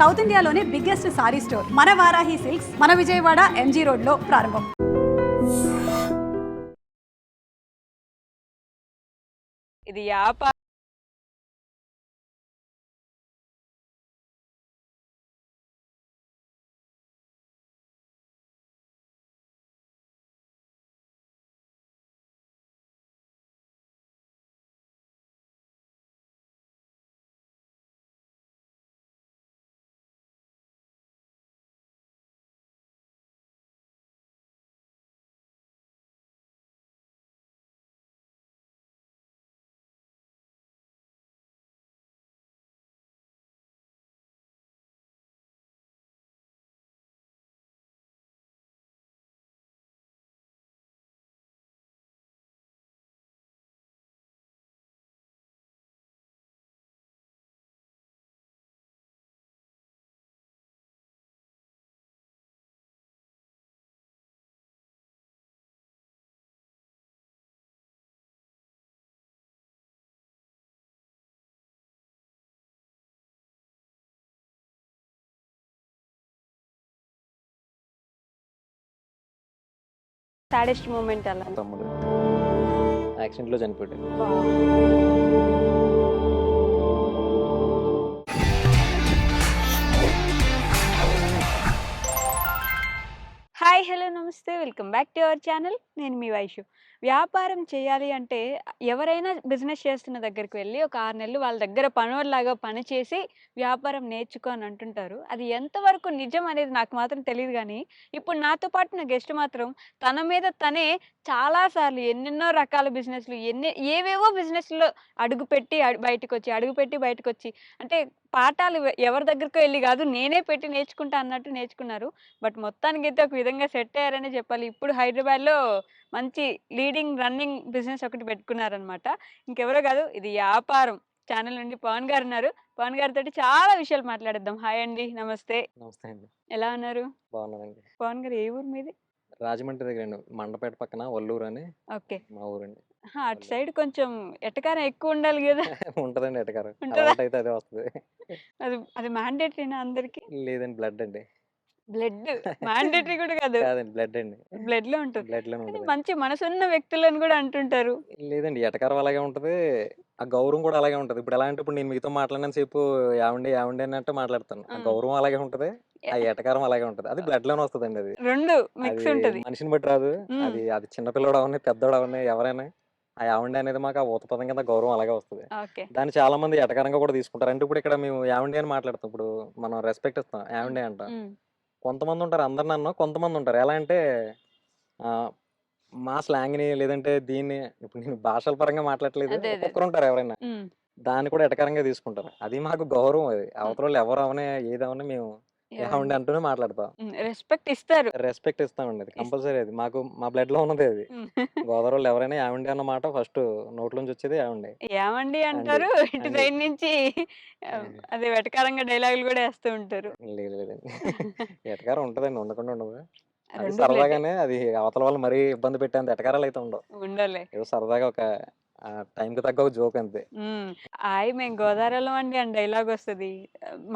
South ఇండియాలోనే biggest sorry store మన Varahi silks మన విజయవాడ ఎంజీ రోడ్ లో ప్రారంభం. ఇది వ్యాపారం. సాడెస్ట్ మూమెంట్ అలా తమ్ముడు యాక్సిడెంట్లో చనిపోయాడు. హాయ్ హలో నమస్తే, welcome back to our channel. నేను మీ వైషు. వ్యాపారం చేయాలి అంటే ఎవరైనా బిజినెస్ చేస్తున్న దగ్గరికి వెళ్ళి ఒక 6 నెలలు వాళ్ళ దగ్గర పనివాళ్ళలాగా పనిచేసి వ్యాపారం నేర్చుకో అని అంటుంటారు. అది ఎంతవరకు నిజం అనేది నాకు మాత్రం తెలియదు. కానీ ఇప్పుడు నాతో పాటు నా గెస్ట్ మాత్రం తన మీద తనే చాలాసార్లు ఎన్నెన్నో రకాల బిజినెస్లు ఏవేవో బిజినెస్లో అడుగుపెట్టి బయటకు వచ్చి అంటే పాఠాలు ఎవరి దగ్గరికి వెళ్ళి కాదు, నేనే పెట్టి నేర్చుకుంటా అన్నట్టు నేర్చుకున్నారు. బట్ మొత్తానికైతే ఒక విధంగా సెట్ అయ్యారనే చెప్పాలి. ఇప్పుడు హైదరాబాద్లో మంచి లీడింగ్ రన్నింగ్ బిజినెస్ ఒకటి పెట్టుకున్నారనమాట. ఇంకెవరో కాదు, ఇది వ్యాపారం ఛానల్ నుండి పవన్ గారు ఉన్నారు. పవన్ గారితో చాలా విషయాలు మాట్లాడేద్దాం. హాయ్ అండి, నమస్తే. నమస్తే అండి. ఎలా ఉన్నారు? బాగున్నానండి. పవన్ గారు ఏ ఊరు మీది? రాజమండ్రి దగ్గర అండి, మండపేట పక్కన వల్లూరు అని ఓకే. మా ఊరండి. అటు సైడ్ కొంచెం ఎటకారం ఎక్కువ ఉండాలి కదా? ఉంటదండి ఎటకారం. ఉంటుందా? అలవాటు అయితే అదే వస్తుంది. అది అది మ్యాండేటరీనా అందరికి? లేదండి, బ్లడ్ అండి. బ్లడ్ మ్యాండేటరీ కూడా కాదు, కాదండి, బ్లడ్ అండి. బ్లడ్ లో ఉంటుంది. బ్లడ్ లోనే కానీ ఉంటుంది. మంచి మనసున్న వ్యక్తులను కూడా అంటుంటారు. లేదండి, ఎటకారం అలాగే ఉంటది, ఆ గౌరవం కూడా అలాగే ఉంటది. ఇప్పుడు ఎలా అంటే ఇప్పుడు నేను మీతో మాట్లాడినంత సేపు యావండి యావండి అన్నట్టు మాట్లాడతాను. ఆ గౌరవం అలాగే ఉంటది, ఆ ఎటకారం అలాగే ఉంటది. అది బ్లడ్ లోనే వస్తుందండి. అది రెండు అది మిక్స్ ఉంటది. మనిషిని బట్టి రాదు. అది అది చిన్నపిల్లడు అవని పెద్దోడు అవని ఎవరైనా ఆ యావండి అనేది మాకు ఆ ఊతపదం కింద గౌరవం అలాగే వస్తుంది. ఓకే. దాన్ని చాలా మంది ఎటకారంగా కూడా తీసుకుంటారు. అంటే ఇప్పుడు ఇక్కడ మేము యావండి అని మాట్లాడతాం, ఇప్పుడు మనం రెస్పెక్ట్ ఇస్తాం, యావండి అంటాం. కొంతమంది ఉంటారు, అందరు నన్ను, కొంతమంది ఉంటారు ఎలా అంటే ఆ, మా స్లాంగ్ని లేదంటే దీన్ని, ఇప్పుడు నేను భాషల పరంగా మాట్లాడట్లేదు, అదే అదే. ఒక్కొక్కరు ఉంటారు ఎవరైనా దాన్ని కూడా ఎటకారంగా తీసుకుంటారు. అది మాకు గౌరవం. అది అవతల వాళ్ళు ఎవరు అవనే ఏదవని మేము యావండి అంటూనే మాట్లాడతాం. రెస్పెక్ట్ ఇస్తారు. రెస్పెక్ట్ ఇస్తామండి, అది కంపల్సరీ. అది మాకు మా బ్లడ్ లో ఉన్నది. అది గోదావరి వాళ్ళు ఎవరైనా యావండి అన్న మాట ఫస్ట్ నోట్లోంచి వచ్చేది యావండి ఏమండి అండి అంటారు. ఇటు అండి. సైడ్ నుంచి అదే వెటకారంగా డైలాగులు కూడా వేస్తూ ఉంటారు. లేదు లేదండి, ఎటకారం ఉంటదండి, ఉండకుండా ఉండదు. అది రెండు బ్లడ్ సరదాగానే, అది అవతల వాళ్ళు మరీ ఇబ్బంది పెట్టేంత ఎటకారాలు అయితే ఉండవు. ఉండాలి. ఏదో సరదాగా ఒక టైంకి తగ్గ ఒక జోక్ అంతే. మేము గోదావరిలో అండి అని డైలాగ్ వస్తుంది.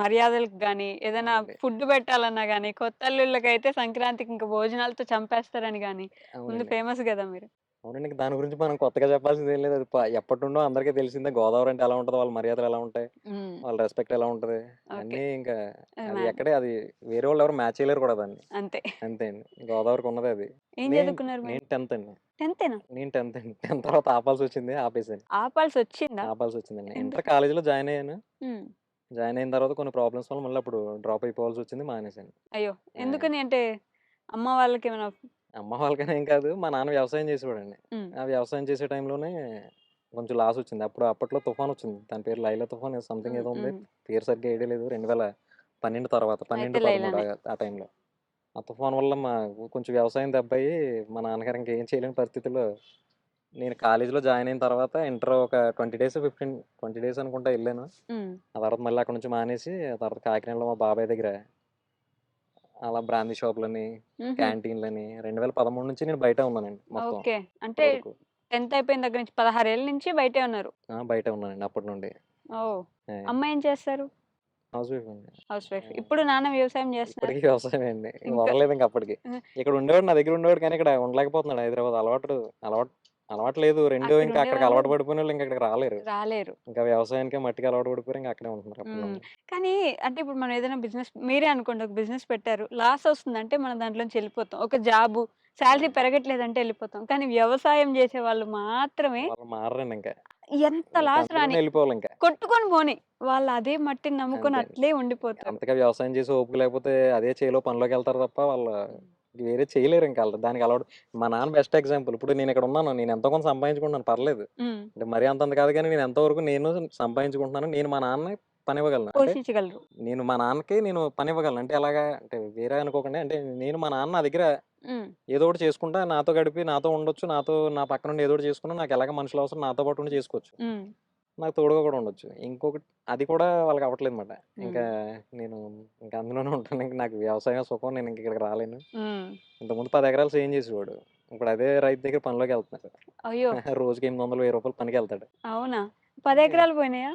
మర్యాదలకు కానీ ఏదైనా అవునండి. ఫుడ్ పెట్టాలన్నా కానీ కొత్త అల్లుళ్ళకైతే సంక్రాంతికి ఇంకా భోజనాలతో చంపేస్తారని కానీ ముందు అవునండి. ఫేమస్ కదా మీరు. అవునండి, ఇంక దాని గురించి మనం కొత్తగా చెప్పాల్సింది ఏం లేదు. అది ఎప్పటి నుండో అందరికీ తెలిసిందే. గోదావరి అంటే ఎలా ఉంటది, వాళ్ళ మర్యాదలు ఎలా ఉంటాయి, మ్మ్. వాళ్ళ రెస్పెక్ట్ ఎలా ఉంటది, ఓకే. అన్నీ ఇంకా అది అది మ్యాన్ ఎక్కడే, అది వేరే వాళ్ళు ఎవరు మ్యాచ్ చేయలేరు కూడా దాన్ని. అంతే. అంతే అండి, గోదావరికి ఉన్నది అది. ఏం నేను చదువుకున్నారు మీరు? నేను 10th అండి. 10th నేను 10th అండి. 10th తర్వాత ఆపాల్సి వచ్చింది, ఆపేసాను. ఆపాల్సి వచ్చిందా? ఆపాల్సి వచ్చిందండి. ఎందుకు? ఇంటర్ కాలేజీలో జాయిన్ అయ్యాను. మ్మ్. జాయిన్ అయిన తర్వాత కొన్ని ప్రాబ్లమ్స్ వల్ల మళ్ళీ అప్పుడు డ్రాప్ అయిపోవాల్సి వచ్చింది, మానేశాను. అయ్యో, ఆ, ఎందుకని అంటే అమ్మ వాళ్ళకి ఏమైనా? అమ్మ వాళ్ళకనే ఏం కాదు, మా నాన్న వ్యవసాయం చేసేవాడండి. మ్మ్. ఆ వ్యవసాయం చేసే టైంలోనే కొంచెం లాస్ వచ్చింది. అప్పట్లో తుఫాన్ వచ్చింది, దాని పేరు లైలా తుఫాన్ సంథింగ్ మ్మ్. ఏదో ఉంది. మ్మ్. పేరు సరిగ్గా ఐడియా లేదు. 2012 తర్వాత, అయితే 12-13 లైలానే. ఆ టైంలో ఆ తుఫాన్ వల్ల మా కొంచెం వ్యవసాయం దెబ్బయి మా నాన్నగారు ఇంకేం చేయలేని పరిస్థితుల్లో, నేను కాలేజీలో జాయిన్ అయిన తర్వాత ఇంటర్ ఒక 20 డేస్ అనుకుంటా వెళ్ళాను. మ్మ్. ఆ తర్వాత మళ్ళీ అక్కడ నుంచి మానేసి, ఆ తర్వాత కాకినాడలో మా బాబాయ్ దగ్గర అలా బ్రాందీ షాపులని, మ్హూ. క్యాంటీన్లని 2013 నుంచి నేను బయట ఉన్నానండి మొత్తం ఓకే. అంటే ఇప్పటి వరకు. 10th అయిపోయిన దగ్గర నుంచి 16 ఏళ్ళ నుంచి బయటే ఉన్నారు. బయట ఉన్నానండి అప్పటి నుండి. ఓ. ఆ, అమ్మ ఏం చేస్తారు? హౌస్ వైఫ్ అండి. House wife. ఆ! ఇప్పుడు నాన్న వ్యవసాయం చేస్తున్నారు. ఇప్పటికి వ్యవసాయమే అండి. ఇంకా వదలలేదు ఇంక అప్పటికి. ఆహ్, ఇక్కడ ఉండేవాడు, నా దగ్గర ఉండేవాడు, కానీ ఇక్కడ ఉండలేకపోతున్నాడు హైదరాబాద్. అలవాటు అలవాటు లేదు. అక్కడ ఇంకా అక్కడికి ఉండేవాళ్ళు అలవాటు పడిపోయినోళ్ళు ఇంక ఇక్కడికి రాలేరు. రాలేరు. ఇంకా వ్యవసాయానికే మట్టికి అలవాటు పడిపోయారు. ఇంక అక్కడే ఉంటున్నారు అప్పటి హ్మ్. నుండి. కానీ అంటే ఇప్పుడు మనం ఏదైనా బిజినెస్ మీరే అనుకోండి ఒక బిజినెస్ పెట్టారు. లాస్ వస్తుందంటే మనం దాంట్లోంచి వెళ్ళిపోతాం. ఒక జాబు సాలరీ అవును. పెరగట్లేదంటే వెళ్ళిపోతాం. కానీ వ్యవసాయం చేసేవాళ్ళు మాత్రమే వాళ్ళు మారరండి ఇంక. ఎంత ఇంక లాస్ అందులోనే రాని వెళ్ళిపోవాలింక. కొట్టుకొని పోని. వాళ్ళు అదే మట్టిని నమ్ముకొని అంతే అండి. అట్లే ఉండిపోతారు. అంతగా వ్యవసాయం చేసి ఓపిక లేకపోతే అదే చేలో పనిలోకెళ్తారు తప్ప వాళ్ళు వేరే చేయలేరు ఇంక ఆళ్ళు. దానికి అలవాటు మా నాన్న బెస్ట్ ఎగ్జాంపుల్. ఇప్పుడు నేనిక్కడ ఉన్నాను. నేను ఎంతో కొంత సంపాదించుకుంటున్నాను పర్లేదు. హ్మ్. అంటే మరీ అంతంత కాదు గానీ నేను ఎంతో వరకు నేను సంపాదించుకుంటున్నాను. నేను మా నాన్నని పనివ్వగలను. అంటే పోషించగలరు. మా నాన్నకి నేను పనివ్వగలను. అంటే ఎలాగా అంటే వేరే అనుకోకండి. అంటే మా నాన్న నా దగ్గర హ్మ్. ఏదో ఒకటి చేసుకుంటా నాతో గడిపి, నాతో ఉండొచ్చు. నా పక్కనుండి ఏదో ఒకటి చేసుకున్నా నాకు ఎలాగో మనుషులు అవసరం. నాతో పాటు ఉండి చేసుకోవచ్చు. హ్మ్. నాకు తోడుగా కూడా ఉండొచ్చు. ఇంకొకటి అది కూడా వాళ్ళకి అవ్వట్లేదన్నమాట. ఇంకా హ్మ్. నేను ఇంకా అందులోనే ఉంటాను. ఇంక నాకు వ్యవసాయం సుఖం. నేను ఇంక ఇక్కడికి రాలేను. హ్మ్. ఇంతకుముందు 10 ఎకరాలు సేమ్ చేసేవాడు. ఇప్పుడు అదే రైతు దగ్గర పనిలోకెళ్తున్నాడు. అయ్యో! రోజుకి 800, 1000 1000 అవునా? 10 అంతే. ఎకరాలు పోయినాయా?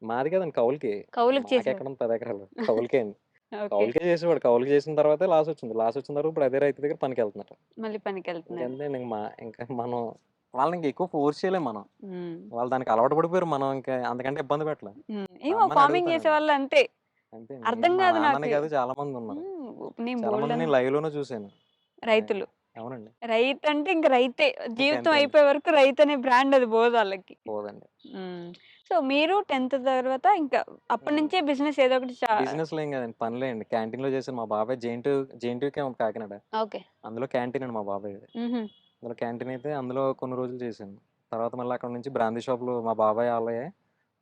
మాది కాదండి కౌలుకి. కౌలుకి చేసారు. మాకెక్కడుంది 10 ఎకరాలు. కౌలుకే అండి. ఓకే. కౌలుకే చేసేవాడు. కౌలుకి చేసిన తర్వాతే లాసొచ్చింది. లాసొచ్చిన తర్వాత ఇప్పుడు అదే రైతు దగ్గర పనికెళ్తున్నాడు. మళ్ళీ పనికెళ్తున్నారు. ఇంకంతే ఇంకా మనం వాళ్ళని ఇంక ఎక్కువ ఫోర్స్ చేయలేం మనం. హ్మ్. వాళ్ళు వాళ్ళు దానికి అలవాటు పడిపోయారు. మనం ఇంకా అంతకంటే ఇబ్బంది పెట్టలేం. హ్మ్. ఏమో రమ్మని ఫార్మింగ్ అడుగుతానండి. చేసేవాళ్ళు అంతే. అంతే. అర్థం మా గాదు నాన్ననే నాకు. కాదు చాలా మందున్నారు. నేను చాలా మందిని బోలెడన్ని నేను లైవ్‌లోనే చూసాను. ఆ! రైతులు. అవునండి. రైతంటే ఇంక రైతే. జీవితం ఇంకంతే అండి. అయిపోయే వరకు రైతనే బ్రాండ్ అది పోదు ఆళ్ళకి. పోదండి. హ్మ్. సో, మీరు 10థ్ తర్వాత ఇంకా అప్పటి హ్మ్. నుంచే బిజినెస్ ఏదో ఒకటి బిజినెస్‌లో ఏం కాదండి. పనులే అండి. క్యాంటీన్‌లో చేశాను. మా బాబాయ్ జేఎన్‌టీయూకే ఉంది కాకినాడ. ఓకే. అందులో క్యాంటీన్ అండి మా బాబాయ్‌ది. హుహు. అందులో క్యాంటీన్ అయితే అందులో కొన్ని రోజులు చేశాను. తర్వాత మళ్ళీ అక్కడి నుంచి బ్రాందీ షాపులు మా బాబాయ్ ఆళ్ళయే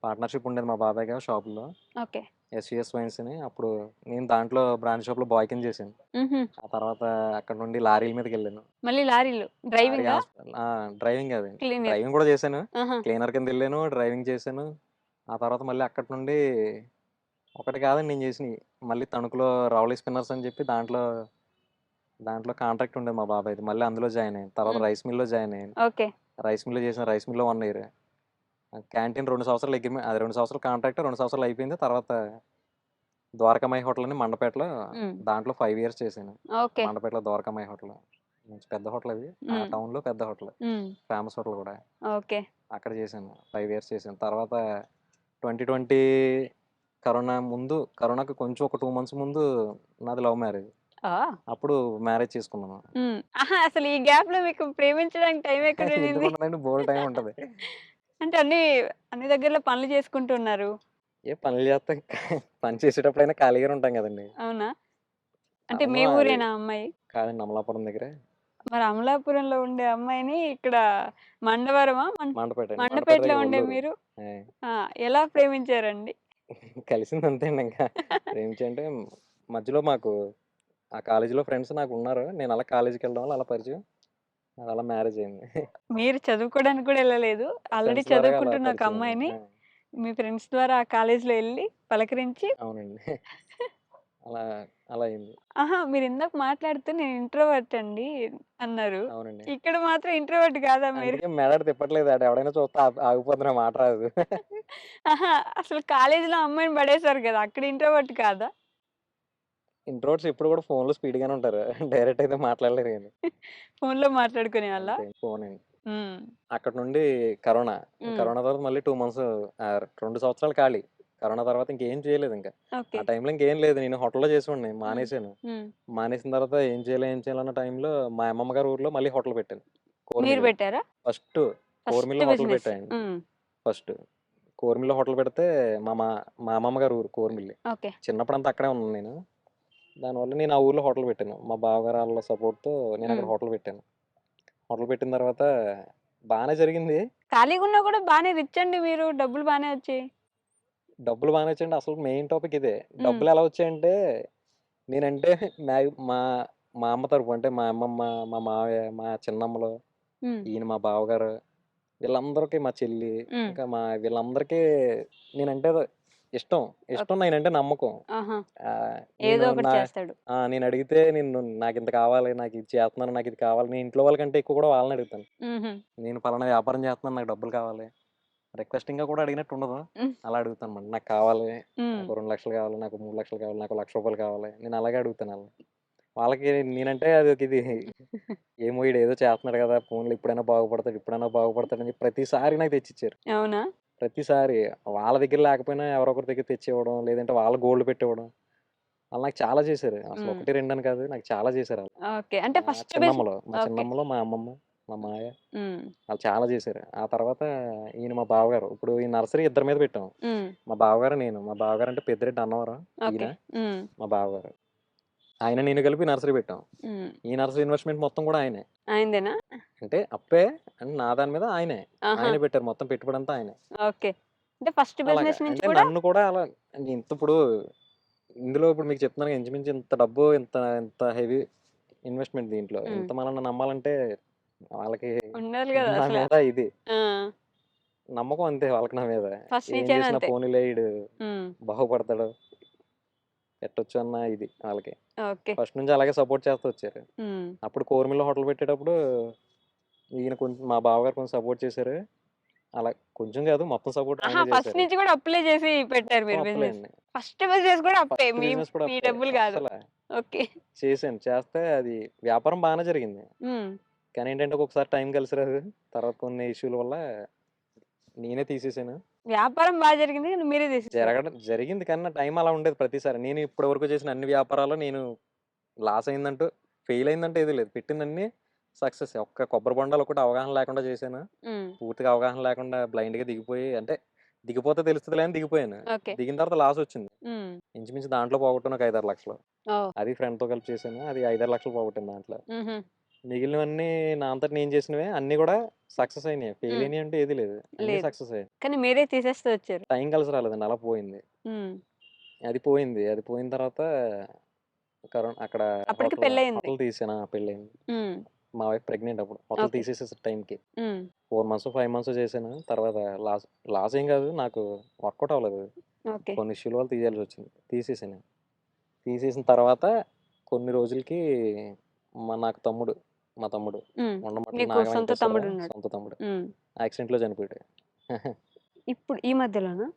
పార్ట్నర్‌షిప్ ఉండేది మా బాబాయ్‌గా షాపుల్లో. ఓకే. ఎస్‌వీఎస్ వైన్స్ అని. అప్పుడు నేను దాంట్లో బ్రాందీ షాప్‌లో బాయ్ కింద చేశాను. హుహు. ఆ తర్వాత అక్కడి నుండి లారీల మీదకెళ్ళాను. మళ్ళీ లారీలు. లారీ డ్రైవింగా? హాస్పిటల్ డ్రైవింగ్ కాదండి. క్లీనర్. డ్రైవింగ్ కూడా చేశాను. ఆహా! క్లీనర్ కిందెళ్ళాను. డ్రైవింగ్ చేశాను. ఆ తర్వాత మళ్ళీ అక్కడి నుండి ఒకటి కాదండి నేను చేసినయి. మళ్ళీ తణుకులో రౌలీ స్పిన్నర్స్ అని చెప్పి దాంట్లో కాంట్రాక్ట్ ఉండేది మా బాబాయ్‌ది. మళ్ళీ అందులో జాయిన్ అయ్యాను. తర్వాత హ్మ్. రైస్ మిల్‌లో జాయిన్ అయ్యాను. ఓకే. రైస్ మిల్‌లో చేశాను. రైస్ మిల్‌లో 1 ఇయర్. క్యాంటీన్ 2 సంవత్సరాలు అది 2 సంవత్సరాలు కాంట్రాక్ట్ 2 సంవత్సరాలు అయిపోయింది. తర్వాత ద్వారకామాయి హోటల్ అని మండపేటలో హ్మ్. దాంట్లో 5 ఇయర్స్ చేశాను. ఓకే. మండపేటలో ద్వారకామాయి హోటల్. మంచి పెద్ద హోటల్ అది. ఆ హ్మ్. టౌన్‌లో పెద్ద హోటల్. హ్మ్. ఫేమస్ హోటల్ కూడా. ఓకే. అక్కడ చేశాను. 5 ఇయర్స్ చేశాను. తర్వాత 2020 కరోనాకి కొంచెం ఒక 2 మంత్స్ ముందు నాది లవ్ మ్యారేజ్. ఆ! అప్పుడు మ్యారేజ్ చేసుకున్నాను. హ్మ్. అహా! అసలు ఈ గ్యాప్‌లో మీకు ప్రేమించడానికి టైం ఎక్కడుండింది? ఎందుకుండదండి బోలెడు టైం ఉంటది. అంటే అన్ని దగ్గరలో పనులు చేసుకుంటున్నారు. పనులు చేస్తాం. పని చేసేటప్పుడైనా ఖాళీగానే ఉంటాం కదండీ! అవునా? అంటే అవును. మీ అది ఊరేనా అమ్మాయి? కాదండి అమలాపురం దగ్గర మరి అమలాపురంలో ఉండే అమ్మాయిని ఇక్కడ మండవరమా? మండపేట అండి. మండపేట మండపేటలో దగ్గర ఉండే ఒల్లూరు. మీరు ఆ! ఆ! ఎలా ప్రేమించారండి? కలిసింది అంతే అండి ఇంకా. ప్రేమించి అంటే మధ్యలో మాకు ఆ కాలేజీలో ఫ్రెండ్స్ నాకున్నారు. నేను అలా కాలేజీకెళ్ళడం వల్ల అలా పరిచయం. అలా మ్యారేజ్ అయింది. మీరు చదువుకోవడానికి కూడా ఎళ్ళలేదు. ఆల్రెడీ ఫ్రెండ్స్ ద్వారాగా అలా చదువుకుంటున్న ఒక పరిచయం అయ్యాం. అమ్మాయిని ఆ! మీ ఫ్రెండ్స్ ద్వారా ఆ కాలేజ్‌లో ఎళ్లి పలకరించి అవునండి. అలా అలా అయింది. ఆహా! మీరిందాక మాట్లాడుతూ నేను ఇంట్రోవర్ట్ అండి అన్నారు. అవునండి. ఇక్కడ మాత్రం ఇంట్రోవర్ట్ కాదా మీరు? అందుకే మెడ తిప్పట్లేదు. ఎవడైనా చూస్తే ఆగిపోద్ది నా మాట రాదు. ఆహా! అసలు కాలేజ్‌లో అమ్మాయిని పడేసారు కదా! అక్కడ ఇంట్రోవర్ట్ కాదా? ఇంట్రోవర్ట్స్ ఎప్పుడు కూడా ఫోన్‌లో స్పీడ్‌గానే ఉంటారు. డైరెక్ట్ అయితే మాట్లాడలేరు గాని. ఫోన్‌లో మాట్లాడుకునేవాళ్ళా? అంతే ఫోనండి. హ్మ్. అక్కడి నుండి కరోనా. హ్మ్. కరోనా తర్వాత మళ్ళీ 2 మంత్స్ 2 సంవత్సరాలు ఖాళీ. కరోనా తర్వాత ఇంకేం చేయలేదింక. ఓకే. ఆ టైంలో ఇంకేం లేదు. నేను హోటల్‌లో చేసేవాడిని. హ్మ్. మానేశాను. హ్మ్. మానేసిన తర్వాత ఏం చేయాలి అన్న టైంలో మా అమ్మమ్మ గారి ఊర్లో మళ్ళీ హోటల్ పెట్టాను. మీరు కోర్మిల్‌లో. పెట్టారా? ఫస్ట్ ఫస్ట్ కోర్మిల్‌లో హోటల్ బిజినెస్. పెట్టానండి. హ్మ్. ఫస్ట్. కోర్మిల్‌లో హోటల్ పెడితే మా మా మా అమ్మమ్మ గారి ఊరు కోర్మిల్లి. ఓకే. చిన్నప్పుడంతా అక్కడే ఉన్నాను నేను. దానివల్ల నేను ఆ ఊర్లో హోటల్ పెట్టాను. మా బావగారు ఆళ్ళ సపోర్ట్‌తో నేనక్కడ హ్మ్. హోటల్ పెట్టాను. హోటల్ పెట్టిన తర్వాత బానే జరిగింది. ఖాళీగున్నా కూడా బానే రిచ్ అండి మీరు. డబ్బులు బానే వచ్చాయి. డబ్బులు బానే వచ్చాయండి. అసలు మెయిన్ టాపిక్ ఇదే. హ్మ్. డబ్బులెలా వచ్చాయంటే నేనంటే మ్యాగ్ మా మా అమ్మ తరపు అంటే మా అమ్మమ్మ, మా మావయ్య, మా చిన్నమ్మలు, హ్మ్. ఈయన మా బావగారు వీళ్ళందరికీ మా చెల్లి హ్మ్. ఇంకా వీళ్ళందరికీ నేనంటే ఇష్టం. ఓకే. ఇష్టం నేనంటే నమ్మకం. ఆహా! నేను ఏదో ఒకటి నా చేస్తాడు. నేనడిగితే నాకింత కావాలి, నాకిది చేత్తన్నాను, నాకిది కావాలి. నేను ఇంట్లో వాళ్ళకంటే ఎక్కువ కూడా వాళ్ళనే అడుగుతాను. హుహు. నేను పలానా వ్యాపారం చేత్తన్నాను, నాకు డబ్బులు కావాలి. రిక్వెస్టింగ్గా కూడా అడిగినట్టు ఉండదు. హ్మ్. అలా అడుగుతాను అన్నమాట. నాకు కావాలి, హ్మ్. నాకు 2,00,000 కావాలి, నాకు 3,00,000 కావాలి, నాకు ₹1,00,000 కావాలి. నేను అలాగే అడుగుతాను వాళ్ళని. వాళ్ళకి నేనంటే అదొక ఇది ఏమో ఈడు ఏదో చేస్తున్నాడు కదా! పోనీలే ఇప్పుడైనా బాగుపడతాడని చెప్పి ప్రతిసారి నాకు తెచ్చిచ్చారు. అవునా? ప్రతిసారి వాళ్ళ దగ్గర లేకపోయినా ఎవరో ఒకరి దగ్గర తెచ్చివ్వడం, లేదంటే వాళ్ళు గోల్డ్ పెట్టివ్వడం. వాళ్ళు నాకు చాలా చేశారు. అసలు హ్మ్. 1, 2 అని కాదు. నాకు చాలా చేశారు ఆళ్ళు. ఓకే. అంటే ఫస్ట్ బిజినెస్. మా ఓకే. చిన్నమ్మలో మా అమ్మమ్మ, మా మాయ హ్మ్. ఆళ్ళు చాలా చేశారు. ఆ తర్వాత ఈయన మా బావగారు. ఇప్పుడు ఈ నర్సరీ ఇద్దరి మీద పెట్టాం. హ్మ్. మా బావగారు, నేను. మా బావగారు అంటే పెద్దిరెడ్డి అన్నవరం. ఈయన ఓకే. హ్మ్. మా బావగారు. ఆయన నేను కలిపి నర్సరీ పెట్టాం. హ్మ్. ఈ నర్సరీ ఇన్వెస్ట్‌మెంట్ మొత్తం కూడా ఆయనే. అయిందేనా? అంటే అప్పే అండ్ నా దాని మీద ఆయనే. ఆహా! ఆయనే పెట్టారు మొత్తం పెట్టుబడంతా ఆయనే. ఓకే. అంటే ఫస్ట్ అలాగా. బిజినెస్ నుంచి అంటే కూడా నన్ను కూడా అలా ఇప్పుడు ఇందులో ఇప్పుడు మీకు చెప్తున్నాను ఇంచుమించు ఇంత డబ్బు ఇంత ఇంత హెవీ ఇన్వెస్ట్‌మెంట్ దీంట్లో. హ్మ్. ఇంత మనల్ని నమ్మాలంటే వాళ్ళకి ఉండాలి గదా! నా అసల. మీద ఇది. ఆ! నమ్మకం అంతే వాళ్ళకి నా మీద. ఫస్ట్ ఏం నుంచైనా చేసినా అంతే. పోనీలే ఈడు హ్మ్. బాగుపడతాడు. పెట్టొచ్చు అన్న ఇది వాళ్ళకి. ఓకే. ఫస్ట్ నుంచి అలాగే సపోర్ట్ చేస్తూ వచ్చారు. హ్మ్. అప్పుడు కోరమిల్లో హోటల్ పెట్టేటప్పుడు ఈయన కొంచెం మా బావగారు కొంచెం సపోర్ట్ చేశారు. అలా కొంచెం కాదు మొత్తం సపోర్ట్ ఆహా! ఆయనే ఫస్ట్ చేశారు. నుంచి కూడా అప్పులే చేసి పెట్టారు మొత్తం మీరు బిజినెస్. అప్పులేండి. ఫస్ట్ బిజినెస్ కూడా అప్పే. ఫస్ట్ బిజినెస్ కూడా మీ అప్పే. డబ్బులు గాదు. ఓకే. చేశాను. చేస్తే అది వ్యాపారం బానే జరిగింది. హ్మ్. కానీ ఏంటంటే ఒక్కొక్కసారి టైం కలిసి రాదు. తర్వాత కొన్ని ఇష్యూల వల్ల నేనే తీసేసాను. వ్యాపారం బా జరిగింది. కానీ మీరే తీసేసారు. జరిగింది కానీ నా టైం అలా ఉండేది ప్రతిసారి. నేను ఇప్పటివరకు చేసిన అన్ని వ్యాపారాల్లో నేను లాస్ అయిందంటూ, ఫెయిల్ అయిందంటూ ఏది లేదు. పెట్టిందన్నీ సక్సెస్సే. ఒక్క కొబ్బరి బొండాలు ఒకటి అవగాహన లేకుండా చేశాను. హ్మ్. పూర్తిగా అవగాహన లేకుండా బ్లైండ్‌గా దిగిపోయి అంటే దిగిపోతే తెలుస్తదిలే అని దిగిపోయాను. ఓకే. దిగిన తర్వాత లాసొచ్చింది. హ్మ్. ఇంచుమించు దాంట్లో పోగొట్టాను ఒక 5, 6 లక్షలు. ఓహ్! అది ఫ్రెండ్‌తో కలిపి చేశాను. అది 5, 6 లక్షలు పోగొట్టాను దాంట్లో. హుహు. మిగిలినవన్నీ నా అంతట నేను చేసినవే. అన్నీ గూడా సక్సెస్ అయినాయి. ఫెయిల్ హ్మ్. అయినయి అంటే ఏది లేదు. అన్నీ లేదు. సక్సెస్ అయ్యాయి. కానీ మీరే తీసేస్తూ వచ్చారు. టైం కలిసి రాలేదండి. అలా పోయింది. హ్మ్. అది పోయింది. అది పోయిన తర్వాత అక్కడ అప్పటికి పెళ్లయింది. హోటల్ తీసాను. పెళ్ళయింది. హ్మ్. మా వైఫ్ ప్రెగ్నెంట్ అప్పుడు. Hotel okay. తీసేసేసారు టైంకి. హ్మ్. 4 మంత్సో, 5 మంత్సో చేశాను. తర్వాత లాస్ లాస్ ఏం గాదు. నాకు వర్కౌట్ అవ్వలేదు. ఓకే. కొన్ని ఇష్యూల వల్ల తీయాల్సొచ్చింది. తీసేసాను. తీసేసిన తర్వాత కొన్ని రోజులకి నాకు తమ్ముడు, మా తమ్ముడు హ్మ్. ఉండమట్ల మీకు నాగ సొంత వెంకటేశ్వరరావు తమ్ముడున్నాడు. సొంత తమ్ముడు. హ్మ్. యాక్సిడెంట్‌లో చనిపోయాడు. ఇప్పుడు ఈ మధ్యలోనా?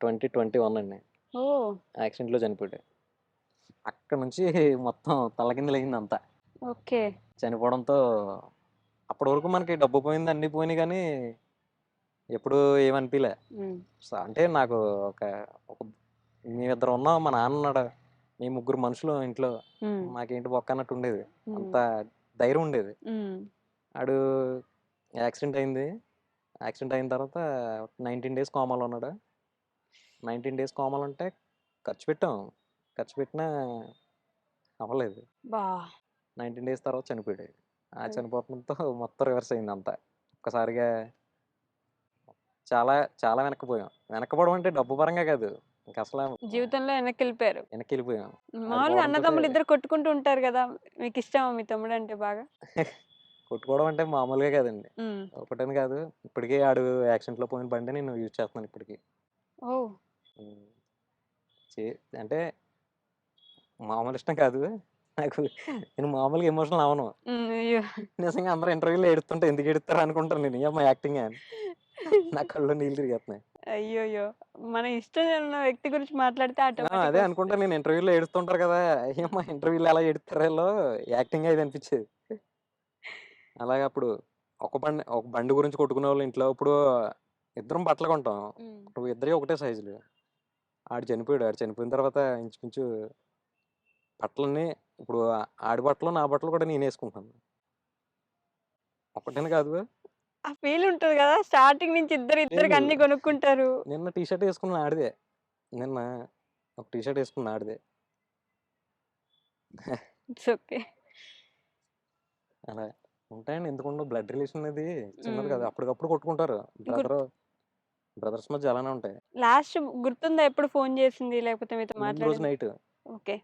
2021 అండి. ఓహ్! యాక్సిడెంట్‌లో చనిపోయాడు. అక్కడి నుంచి మొత్తం తలకిందులయిందంతా. ఓకే. చనిపోవడంతో అప్పటి వరకు మనకి డబ్బు పోయింది, అన్నీ పోయినాయి గానీ, ఎప్పుడూ ఏమనిపియలే. హ్మ్. అంటే నాకు ఒక ఒక మేమిద్దరం ఉన్నాం. మా నాన్నున్నాడు. మేము ముగ్గురు మనుషులం ఇంట్లో. హ్మ్. మాకేంటి బొక్క అన్నట్టుండేది. హ్మ్. అంత ధైర్యం ఉండేది. హ్మ్. ఆడు యాక్సిడెంట్ అయింది. యాక్సిడెంట్ అయిన తర్వాత 19 డేస్ కోమాలో ఉన్నాడు. 19 డేస్ కోమాలో ఉంటే ఖర్చు పెట్టాం. ఖర్చు పెట్టినా అవ్వలేదు. బా! 19 డేస్ తర్వాత చనిపోయాడు. ఆ హ్మ్. చనిపోవడంతో మొత్తం రివర్స్ అయిందంతా. ఒక్కసారిగా చాలా చాలా వెనక్కిపోయాం. వెనక్కిపోవడం అంటే డబ్బు పరంగా కాదు. ఇంకసల జీవితంలో వెనక్కెళ్ళిపోయారు. వెనక్కెళ్ళిపోయాం. అది మామూలుగా పోవడంతోటే అన్నదమ్ములు ఇద్దరు కొట్టుకుంటూ ఉంటారు గదా! మీకిష్టమా మీ తమ్ముడంటే బాగా? కొట్టుకోవడం అంటే మామూలుగా కాదండి. హ్మ్. ఒకటని కాదు. ఇప్పటికి ఆడు యాక్సిడెంట్‌లో పోయిన బండే నేను యూజ్ చేస్తున్నాను ఇప్పటికి. ఓహ్! హ్మ్. చే అంటే మామూలు ఇష్టం కాదు. నాకు నేను మామూలుగా ఎమోషనల్ అవ్వను. హ్మ్. అయ్యో! నిజంగా అందరూ ఇంటర్వ్యూలో ఏడుస్తుంటే ఎందుకు ఏడుత్తారు అనుకుంటాను నేను. ఏమ్మా యాక్టింగా అని. నా కళ్ళలో నీళ్ళు తిరిగేత్తన్నాయి. అయ్యయ్యో! మన ఇష్టం ఉన్న వ్యక్తి గురించి మాట్లాడితే అదే ఆటోమేటిక్‌గా వస్తది. అనుకుంటాను నేను ఇంటర్వ్యూలో ఏడుస్తుంటారు కదా! ఏమ్మా ఇంటర్వ్యూలో ఎలా ఏడుత్తారో ఈళ్ళు యాక్టింగా ఇది అనిపిచ్చేది. అలాగే అప్పుడు ఒక బండి గురించి కొట్టుకునేవాళ్ళు ఇంట్లో. ఇప్పుడు ఇద్దరం బట్టలు కొంటాం. హ్మ్. ఇప్పుడు ఇద్దరియి ఒకటే సైజులు. ఆడు చనిపోయాడు. ఆడు చనిపోయిన తర్వాత ఇంచుమించు బట్టలన్నీ ఇప్పుడు ఆడి బట్టలు, నా బట్టలు కూడా నేనేసుకుంటున్నాను. ఒక్కటని కాదు. ఆ ఫీల్ ఉంటది గదా! స్టార్టింగ్ నుంచి ఇద్దరికి లేదు. అన్నీ కొనుక్కుంటారు. నిన్న టీ షర్ట్ ఏసుకున్న ఆడిదే. నిన్న ఒక టీ షర్ట్ ఏసుకున్న ఆడిదే. It's okay. అలా ఉంటాయండి. ఎందుకుండవు బ్లడ్ రిలేషన్ అనేది చిన్నది హ్మ్. కాదు. అప్పటికప్పుడు కొట్టుకుంటారు. గుర్తు బ్రదర్స్ మధ్య అలానే ఉంటాయి. లాస్ట్ గుర్తుందా ఎప్పుడు ఫోను జేసింది? లేకపోతే మీతో ముందు రోజు మాట్లాడింది? Night, okay.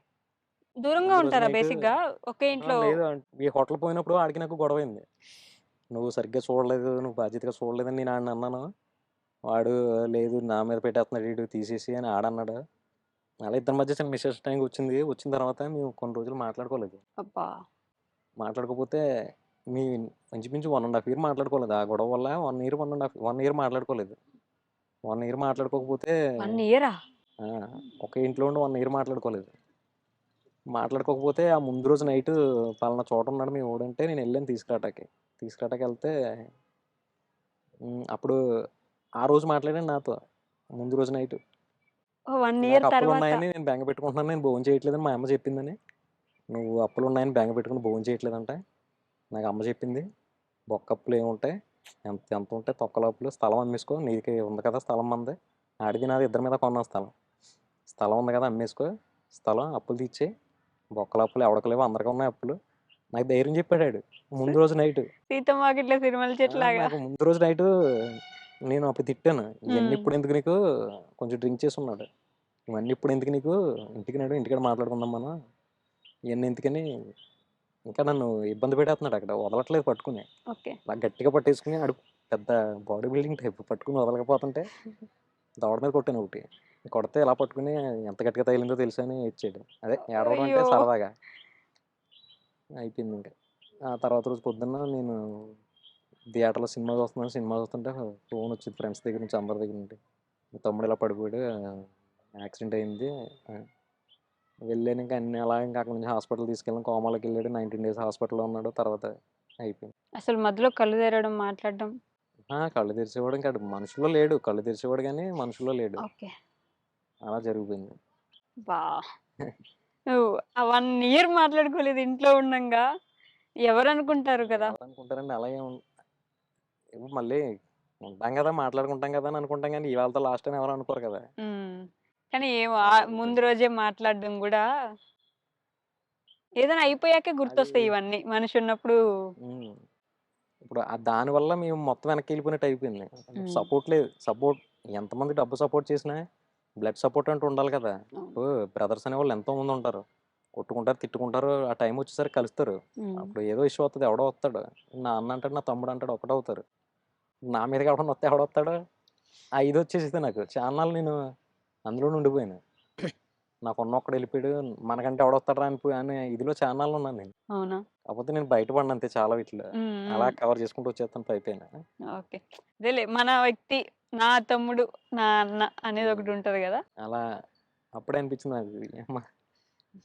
దూరంగా ముందు రోజు ఉంటారా నైట్ బేసిక్‌గా? ఒకే ఇంట్లో లేదు ఈ హోటల్ పోయినప్పుడు ఆడికి నాకు గొడవైంది. "నువ్వు సరిగ్గా చూడలేదు. నువ్వు బాధ్యతగా చూడలేదని" నేను ఆడిని అన్నాను. వాడు "లేదు నా మీద పెట్టేస్తున్నాడు ఈడు తీసేసి" అని ఆడన్నాడు. అలా ఇద్దరి మధ్య చిన్న మిస్‌అండర్‌స్టాండింగ్ వచ్చింది. వచ్చిన తర్వాత మేము కొన్ని రోజులు మాట్లాడుకోలేదు. అబ్బా! మాట్లాడుకోకపోతే మీ ఇంచుమించు 1 ½ ఇయర్ మాట్లాడుకోలేదు. ఆ గొడవ వల్ల 1 ఇయర్, 1 ఇయర్ మాట్లాడుకోలేదు. 1 ఇయర్ మాట్లాడుకోకపోతే 1 ఇయరా? ఆ! ఒకే ఇంట్లో ఉండి 1 ఇయర్ మాట్లాడుకోలేదు. మాట్లాడుకోకపోతే ఆ ముందు రోజు నైటు పలానా చోట ఉన్నాడు మీ వోడంటే నేనెళ్ళాను తీసుకురాటానికి. తీసుకురాటానికెళ్తే అప్పుడు ఆ రోజు మాట్లాడాడు నాతో. ముందు రోజు నైటు. ఓహ్! 1 నాకు ఇయర్ తర్వాత. అప్పులున్నాయని నేను బెంగ పెట్టుకుంటున్నాను. నేను భోంచేయట్లేదని మా అమ్మ చెప్పిందని. నువ్వు అప్పులున్నాయని బెంగ పెట్టుకొని భోంచేయట్లేదంట. నాకు అమ్మ చెప్పింది. బొక్కప్పులేముంటాయి. ఎంతుంటాయి తొక్కల అప్పులు. స్థలం అమ్మేసుకో. నీకే ఉంది కదా స్థలం మనది. ఆడిది నాది ఇద్దరి మీద కొన్నాం స్థలం. స్థలం ఉంది కదా అమ్మేసుకో. స్థలం అప్పులు తీర్చేయి. బొక్కల అప్పులు ఎవడికి లేవు అందరికి ఉన్నాయి అప్పులు. నాకు ధైర్యం చెప్పాడాడు. ముందు రోజు నైటు. సీతమ్మవాకిట్ల సిరిమల్ల చెట్టులాగా. నాకు ముందు రోజు నైటు నేను అప్పుడు తిట్టాను. ఇయన్నీ హ్మ్. ఇప్పుడెందుకు నీకు? కొంచెం డ్రింక్ చేసున్నాడు. ఇవన్నీ ఇప్పుడెందుకు నీకు? ఇంటికి నడు. ఇంటికాడ మాట్లాడుకుందాం మనం. ఇయన్నీ ఎందుకని ఇంకా నన్ను ఇబ్బంది పెట్టేస్తున్నాడు అక్కడ. వదలట్లేదు పట్టుకుని. ఓకే. అలా గట్టిగా పట్టేసుకుని ఆడు పెద్ద బాడీ బిల్డింగ్ టైప్ పట్టుకుని వదలకపోతుంటే దవడ మీద కొట్టాను ఒకటి. కొడితే ఇలా పట్టుకుని ఎంత గట్టిగా తగిలిందో తెలుసా అని ఏడ్చాడు. అదే ఏడవడం అంటే అయ్యో! సరదాగా. అయిపోయింది ఇంక. ఆ తర్వాత రోజు పొద్దున్న నేను థియేటర్‌లో సినిమా చూస్తున్నాను. సినిమా చూస్తుంటే ఫోన్ వచ్చింది ఫ్రెండ్స్ దగ్గర నుంచి అందరి దగ్గర నుండి. మీ తమ్ముడు ఇలా పడిపోయాడు. యాక్సిడెంట్ అయింది. ఆహ్, వెళ్ళాను ఇంక అన్నీ అలా ఇంక అక్కడి నుంచి హాస్పిటల్ తీసుకెళ్ళాను. కోమాలోకెళ్ళాడు. 19 డేస్ హాస్పిటల్‌లో ఉన్నాడు. తర్వాత అయిపోయింది. అసలు మధ్యలో కళ్ళు తెరవడం, మాట్లాడడం. కళ్ళు తెరిచేవాడు ఇంక ఆడు మనుషుల్లో లేడు. కళ్ళు తెరిచేవాడు గానీ మనుషుల్లో లేడు. ఓకే. అలా జరిగిపోయింది. అబ్బా! నువ్వు ఆ 1 ఇయర్ మాట్లాడుకోలేదు ఇంట్లో ఉండంగా. ఎవరనుకుంటారు కదా! ఎవరనుకుంటారండి అలాగే ఇప్పుడు మళ్ళీ ఉంటాం గదా! మాట్లాడుకుంటాం గదా! అని అనుకుంటాం గానీ ఇవాళతో లాస్ట్ అని ఎవరు అనుకోరు కదా! హ్మ్. కానీ ఏమో అలా ముందు జరిగిపోయింది. రోజే మాట్లాడడం గూడా ఏదైనా అయిపోయాకే అది గుర్తొస్తాయి ఇవన్నీ. మనిషి ఉన్నప్పుడు. హ్మ్. ఇప్పుడు దానివల్ల మేము మొత్తం వెనక్కెళ్ళిపోయినట్టు అయిపోయింది. హ్మ్. సపోర్ట్ లేదు. సపోర్ట్ ఎంతమంది డబ్బు సపోర్ట్ చేసినా బ్లడ్ సపోర్ట్ అంటూ ఉండాలి కదా! అవును. ఇప్పుడు బ్రదర్స్ అనేవాళ్ళు ఎంతోమంది ఉంటారు. కొట్టుకుంటారు, తిట్టుకుంటారు. ఆ టైం వచ్చేసరికి కలుస్తారు. హ్మ్. అప్పుడు ఏదో ఇష్యూ వత్తది. ఎవడో వస్తాడు. నా అన్న అంటాడు, నా తమ్ముడు అంటాడు ఒకటవుతారు. నా మీదకి ఎవడన్నా వస్తే ఎవడొస్తాడు? ఆ ఇదొచ్చేసిద్ది నాకు. చాన్నాళ్ళు నేను అందులోనే ఉండిపోయాను. నాకున్నొక్కడు ఎళ్ళిపోయాడు. మనకంటే ఎవడొస్తాడురా అనే ఇదిలో చాన్నాళ్ళున్నాను నేను. అవునా? కాపోతే నేను బయట పడను అంతే చాలా వీటిలో. హ్మ్. అలా హ్మ్. కవర్ చేసుకుంటూ వచ్చేస్తాను పైపైన. ఓకే. అదేలే మన వ్యక్తి, నా తమ్ముడు, నా అన్న హ్మ్. అనేదొకటుంటది గదా! అలా అప్పుడే అనిపించింది నాకు. యమ్మ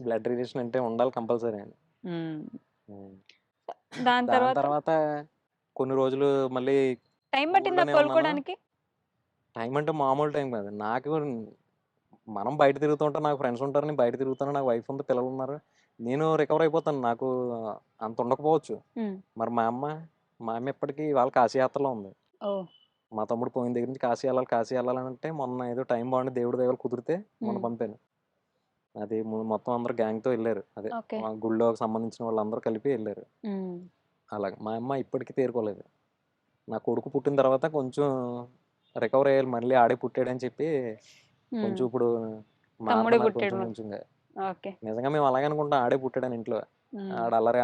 బ్లడ్ రిలేషన్ అంటే ఉండాలి కంపల్సరీ అని. హ్మ్. హ్మ్. దాని దాని తర్వాత తర్వాత కొన్ని రోజులు మళ్ళీ టైం పట్టిందా ఊర్లోనే ఉన్నాను. కోలుకోడానికి? టైం అంటే మామూలు టైం కాదు. నాకు మనం బయట తిరుగుతూ ఉంటాం. నాకు ఫ్రెండ్స్ ఉంటారు. నేను బయట తిరుగుతాను. నాకు వైఫ్ ఉంది. పిల్లలున్నారు. నేను రికవర్ అయిపోతాను. నాకు అంత ఉండకపోవచ్చు. హ్మ్. మరి మా అమ్మ ఇప్పటికి ఇవాళ కాశీయాత్రలో ఉంది. ఓహ్! మా తమ్ముడు పోయిన దగ్గర నుంచి కాశీ ఎళ్ళాలంటే మొన్న ఏదో టైం బాగుండి దేవుడి దయ వల్ల కుదిరితే మొన్న హ్మ్. పంపాను. అది మొత్తం అందరూ గ్యాంగ్‌తో ఎళ్లారు. అదే ఓకే. గుడిలోకి సంబంధించిన వాళ్ళందరూ కలిపి ఎళ్లారు. హ్మ్. అలాగ. మా అమ్మ ఇప్పటికి తేరుకోలేదు. నా కొడుకు పుట్టిన తర్వాత కొంచెం రికవర్ అయ్యాలి. మళ్ళీ ఆడే పుట్టాడని చెప్పి హ్మ్. కొంచెం ఇప్పుడు తమ్ముడే మారుతున్నారు పుట్టాడు కొంచెం మరి. కొంచెంగా. ఓకే. నిజంగా మేము అలాగే అనుకుంటాం ఆడే పుట్టాడని ఇంట్లో. హ్మ్.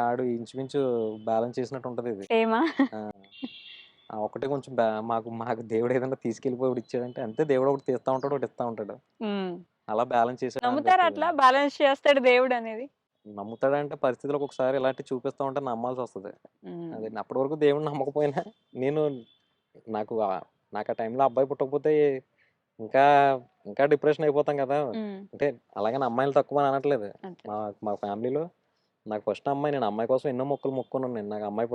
ఆడు ఇంచుమించు బ్యాలెన్స్ చేసినట్టు ఉంటదిది. సేమా? ఆ! ఆ ఒక్కటే కొంచెం మాకు మాకు దేవుడు ఏదైనా తీసుకెళ్ళిపోయి ఒకటి ఇచ్చాడంటే అంతే దేవుడు ఒకటి తీస్తా ఉంటాడు, ఒకటి ఇస్తా ఉంటాడు. హ్మ్. అలా బ్యాలెన్స్ చేసాడా నమ్ముతారా అనిపిస్తది. అట్లా బ్యాలెన్స్ చేస్తాడు దేవుడనేది? నమ్ముతాడంటే పరిస్థితులు ఒక్కొక్కసారి ఇలాంటివి చూపిస్తా ఉంటే నమ్మాల్సొస్తది. హ్మ్. అదే అప్పటి వరకు దేవుడిని నమ్మకపోయినా నేను నాకు నాకు ఆ టైంలో అబ్బాయి పుట్టకపోతే ఇంకా ఇంకా డిప్రెషన్ అయిపోతాం కదా! హ్మ్. అంటే అలాగని అమ్మాయిలు తక్కువని అనట్లేదు. అంతే. మా మా ఫ్యామిలీలో నాకు ఫస్ట్ అమ్మాయి. నేను అమ్మాయి కోసం ఎన్నో మొక్కులు మొక్కుకున్నాను నేను. నాకు అమ్మాయి